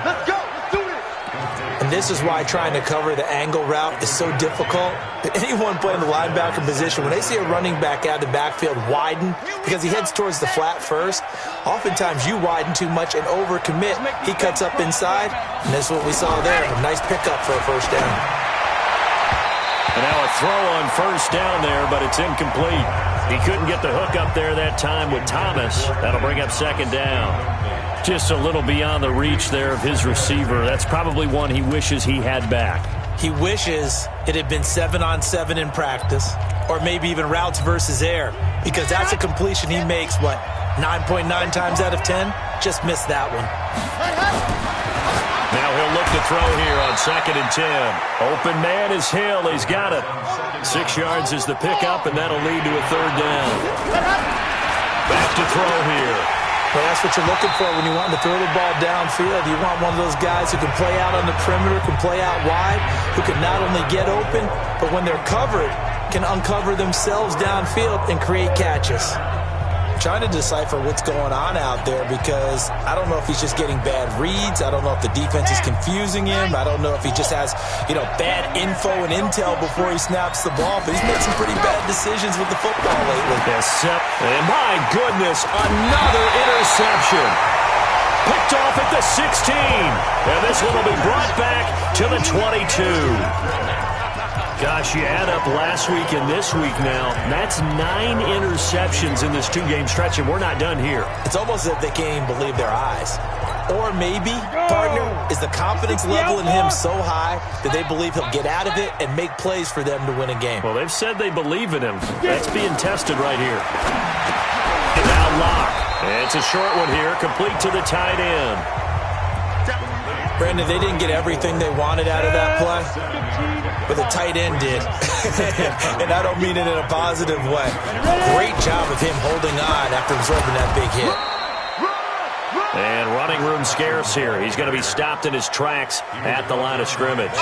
Let's go. Let's do this. And this is why trying to cover the angle route is so difficult. Anyone playing the linebacker position, when they see a running back out of the backfield widen because he heads towards the flat first, oftentimes you widen too much and overcommit. He cuts up inside, and this is what we saw there. A nice pickup for a first down. And now a throw on first down there, but it's incomplete. He couldn't get the hook up there that time with Thomas. That'll bring up second down. Just a little beyond the reach there of his receiver. That's probably one he wishes he had back. He wishes it had been 7-on-7 in practice, or maybe even routes versus air, because that's a completion he makes, 9.9 times out of 10? Just missed that one. Now he'll look to throw here on 2nd and 10. Open man is Hill. He's got it. 6 yards is the pickup, and that'll lead to a third down. Back to throw here. Well, that's what you're looking for when you want to throw the ball downfield. You want one of those guys who can play out on the perimeter, can play out wide, who can not only get open, but when they're covered, can uncover themselves downfield and create catches. I'm trying to decipher what's going on out there because I don't know if he's just getting bad reads. I don't know if the defense is confusing him. I don't know if he just has, bad info and intel before he snaps the ball. But he's made some pretty bad decisions with the football lately. Yes, and my goodness, another interception. Picked off at the 16. And this one will be brought back to the 22. Gosh, you add up last week and this week now, that's 9 interceptions in this 2-game stretch, and we're not done here. It's almost as if they can't even believe their eyes. Or maybe, partner, is the confidence level in him so high that they believe he'll get out of it and make plays for them to win a game. Well, they've said they believe in him. That's being tested right here. And now Locke. It's a short one here, complete to the tight end. Brandon, they didn't get everything they wanted out of that play, but the tight end did. And I don't mean it in a positive way. Great job of him holding on after absorbing that big hit. And running room scarce here. He's going to be stopped in his tracks at the line of scrimmage.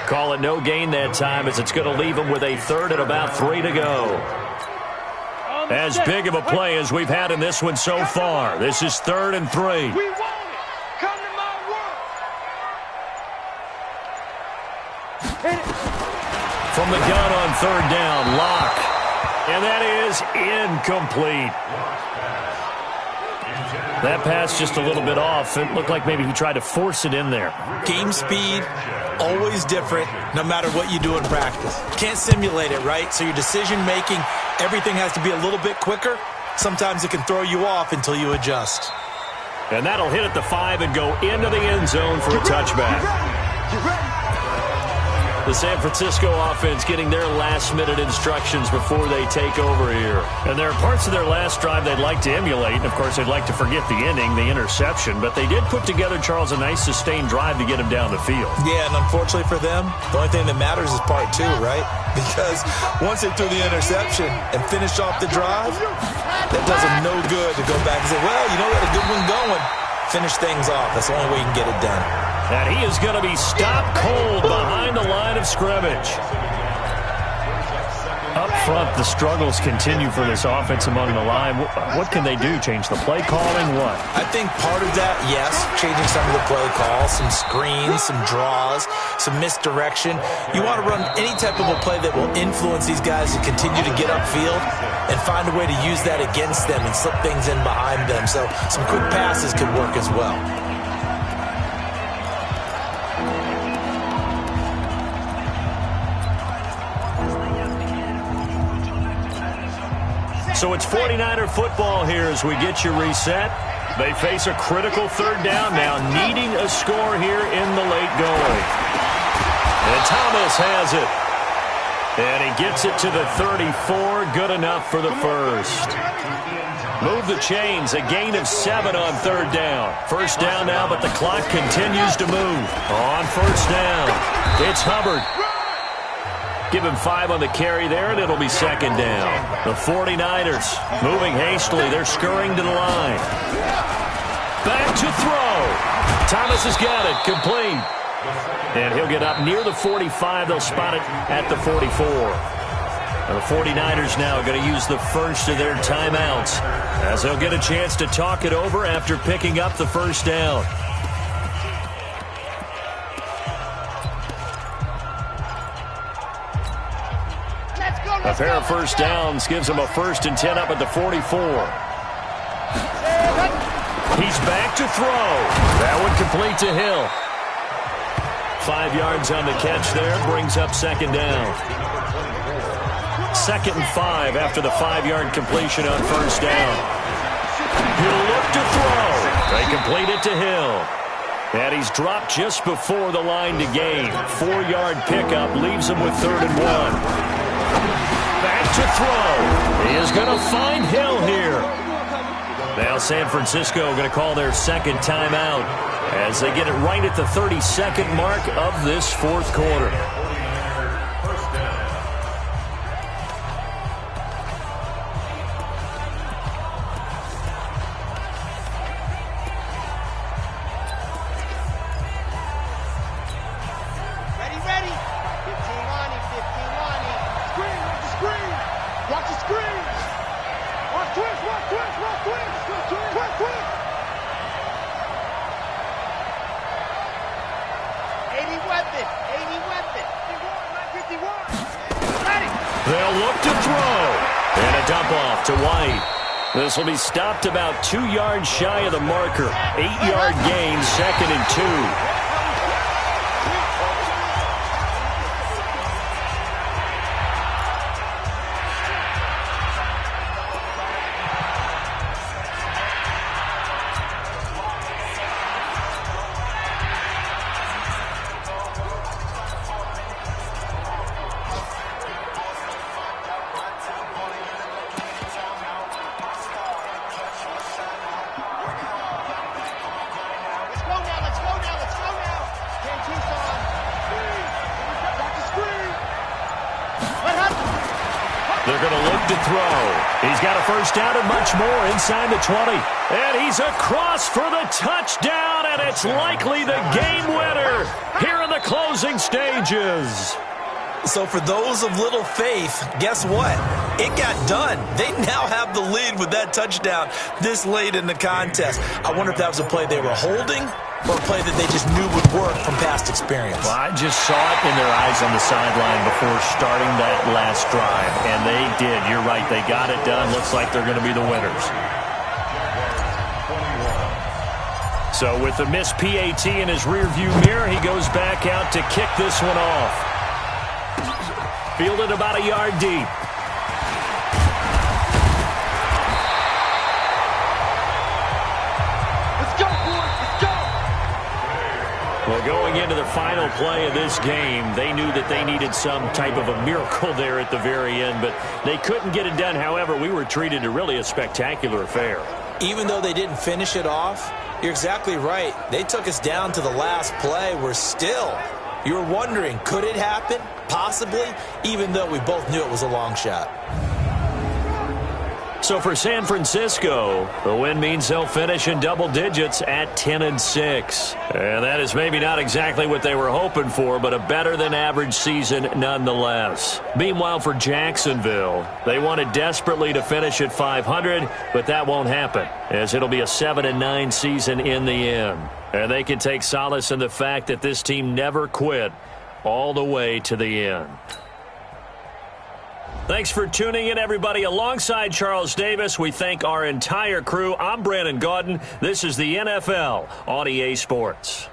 Call it no gain that time as it's going to leave him with a third and about 3 to go. As big of a play as we've had in this one so far. This is 3rd and 3. From the gun on 3rd down, Locke. And that is incomplete. That pass just a little bit off. It looked like maybe he tried to force it in there. Game speed, always different, no matter what you do in practice. Can't simulate it, right? So your decision-making, everything has to be a little bit quicker. Sometimes it can throw you off until you adjust. And that'll hit at the 5 and go into the end zone for a touchback. The San Francisco offense getting their last-minute instructions before they take over here. And there are parts of their last drive they'd like to emulate. And, of course, they'd like to forget the ending, the interception. But they did put together, Charles, a nice sustained drive to get him down the field. Yeah, and unfortunately for them, the only thing that matters is part 2, right? Because once they threw the interception and finished off the drive, that does them no good to go back and say, well, we had a good one going. Finish things off. That's the only way you can get it done. And he is going to be stopped cold behind the line of scrimmage. Up front, the struggles continue for this offense among the line. What can they do? Change the play calling? What? I think part of that, yes, changing some of the play calls, some screens, some draws, some misdirection. You want to run any type of a play that will influence these guys to continue to get upfield and find a way to use that against them and slip things in behind them. So some quick passes could work as well. So it's 49er football here as we get you reset. They face a critical 3rd down now, needing a score here in the late going. And Thomas has it. And he gets it to the 34. Good enough for the first. Move the chains. A gain of 7 on 3rd down. First down now, but the clock continues to move. On 1st down, it's Hubbard. Give him 5 on the carry there, and it'll be 2nd down. The 49ers moving hastily. They're scurrying to the line. Back to throw. Thomas has got it. Complete. And he'll get up near the 45. They'll spot it at the 44. And the 49ers now are going to use the first of their timeouts as they'll get a chance to talk it over after picking up the first down. A pair of first downs gives him a 1st and 10 up at the 44. He's back to throw. That one complete to Hill. 5 yards on the catch there, brings up 2nd down. 2nd and 5 after the 5-yard completion on 1st down. He'll look to throw. They complete it to Hill. And he's dropped just before the line to gain. 4-yard pickup leaves him with 3rd and 1. Back to throw. He is going to find Hill here. Now San Francisco going to call their 2nd timeout as they get it right at the 32nd mark of this 4th quarter. They'll look to throw. And a dump off to White. This will be stopped about 2 yards shy of the marker. 8-yard gain, 2nd and 2. They're going to look to throw. He's got a 1st down and much more inside the 20. And he's across for the touchdown, and it's likely the game winner here in the closing stages. So for those of little faith, guess what? It got done. They now have the lead with that touchdown this late in the contest. I wonder if that was a play they were holding or a play that they just knew would work from past experience. Well, I just saw it in their eyes on the sideline before starting that last drive, and they did. You're right. They got it done. Looks like they're going to be the winners. So with the missed PAT in his rearview mirror, he goes back out to kick this one off. Fielded about a yard deep. Well, going into the final play of this game, they knew that they needed some type of a miracle there at the very end, but they couldn't get it done. However, we were treated to really a spectacular affair. Even though they didn't finish it off, you're exactly right. They took us down to the last play. We're still, you were wondering, could it happen? Possibly, even though we both knew it was a long shot. So for San Francisco, the win means they'll finish in double digits at 10-6. And that is maybe not exactly what they were hoping for, but a better-than-average season nonetheless. Meanwhile, for Jacksonville, they wanted desperately to finish at 500, but that won't happen, as it'll be a 7-9 season in the end. And they can take solace in the fact that this team never quit all the way to the end. Thanks for tuning in, everybody. Alongside Charles Davis, we thank our entire crew. I'm Brandon Gaudin. This is the NFL on EA Sports.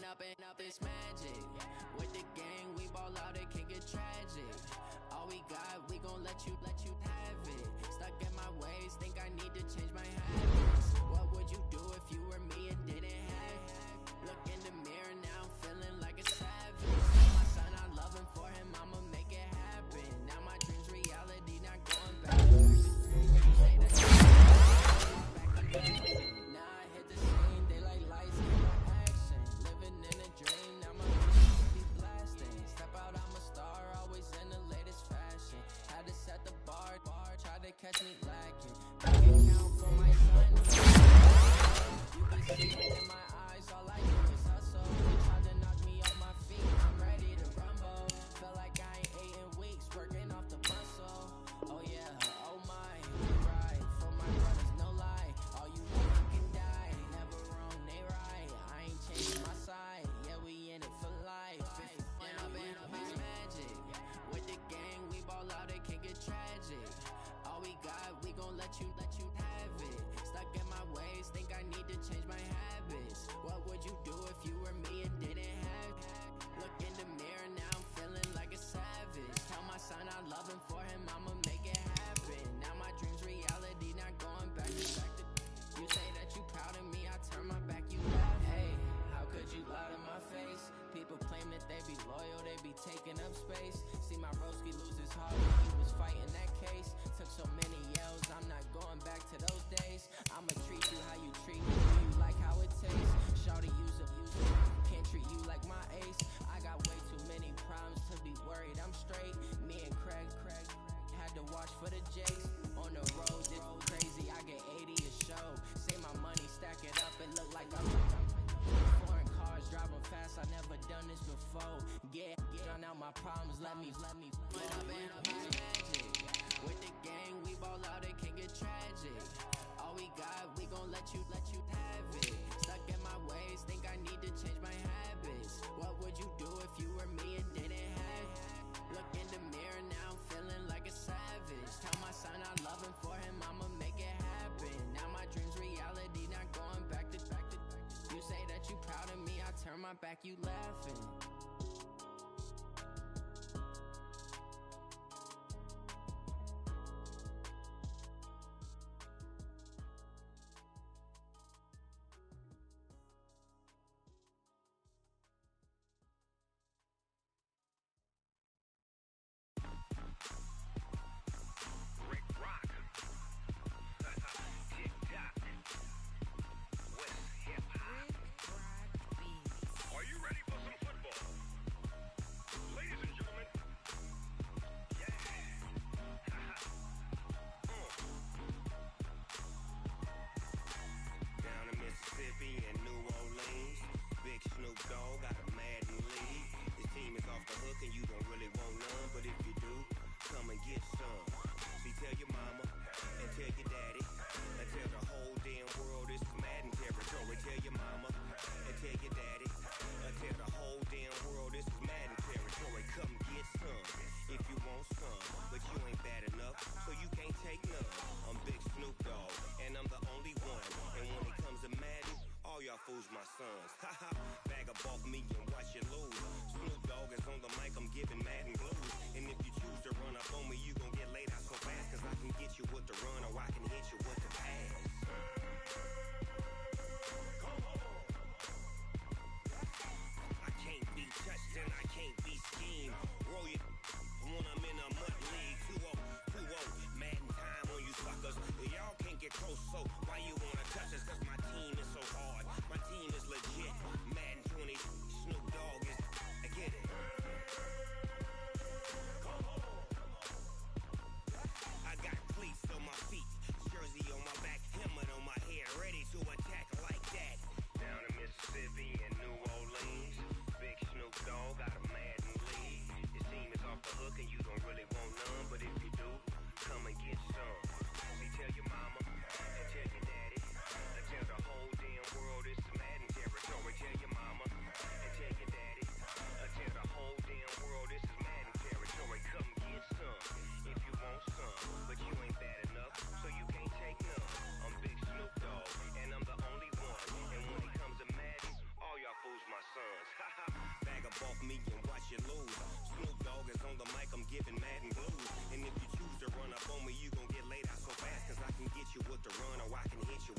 up and up, it's magic. With the gang, we ball out, it can get tragic. All we got, we gon' let you have it. Stuck in my ways, think I need to change my habits. What would you do if you were me and didn't have it? Look in the mirror now, I'm feeling like a savage. My son, I love him, for him, I'ma make it happen. Now my dream's reality, not going back. Now I hit the scene, they like lights, action. Living in a dream, now my music be blasting. Step out, I'm a star, always in the latest fashion. Had to set the bar, try to catch me lacking. Bank account for my son. You can see it in my eyes, all I do is hustle. They tried to knock me off my feet, I'm ready to rumble. Felt like I ain't ate in weeks, working off the muscle. Oh yeah, oh my, right. For my brothers, no lie. All you know I can die, never wrong, they right. I ain't changing my side, yeah, we in it for life. Now it's magic. With the gang, we ball out, it can get tragic. All we got, we gon' let you have it. Stuck in my ways, think I need to change my habits. What would you do if you were me and didn't have it? Look in the mirror, now I'm feeling like a savage. Tell my son I love him, for him, I'ma make it happen. Now my dream's reality, not going back to. You say that you proud of me, I turn my back, you laugh. Hey, how could you lie to my face? People claim that they be loyal, they be taking up space. See my broski lose his heart when he was fighting that case. Took so many yells, I'm not going back to those days. I'ma treat you how you treat me, do you like how it tastes? Shawty use up, can't treat you like my ace. I got way too many problems to be worried, I'm straight. Me and Craig had to watch for the Jakes. On the road, it's crazy, I get 80 a show. Say my money, stack it up, and look like I'm foreign cars, driving fast, I never done this before. Get drown out my problems, let me put up and up is magic. With the gang, we ball out, it can get tragic. All we got, we gon' let you have it. Stuck in my ways, think I need to change my habits. What would you do if you were me and didn't have it? Look in the mirror, now I'm feeling like a savage. Tell my son I love him, for him, I'ma make it happen. Now my dream's reality, not going back to. You say that you proud of me, I turn my back, you laughing. My sons, bag up off me and watch you lose. Snoop Dogg is on the mic, I'm giving Madden blues. And if you choose to run up on me, you gon' get laid out so fast. Cause I can get you with the run or I can hit you with the pass. Come on. I can't be touched and I can't be schemed. Roll you when I'm in a mud league. 2-0, Madden time on you suckers. Y'all can't get close, so why you wanna touch us? Cause my team is so hard. My team is legit. Madden 20, Snoop Dogg is. I get it. Madden blues. And if you choose to run up on me, you gon' get laid out so fast. Cause I can get you with the run or I can hit you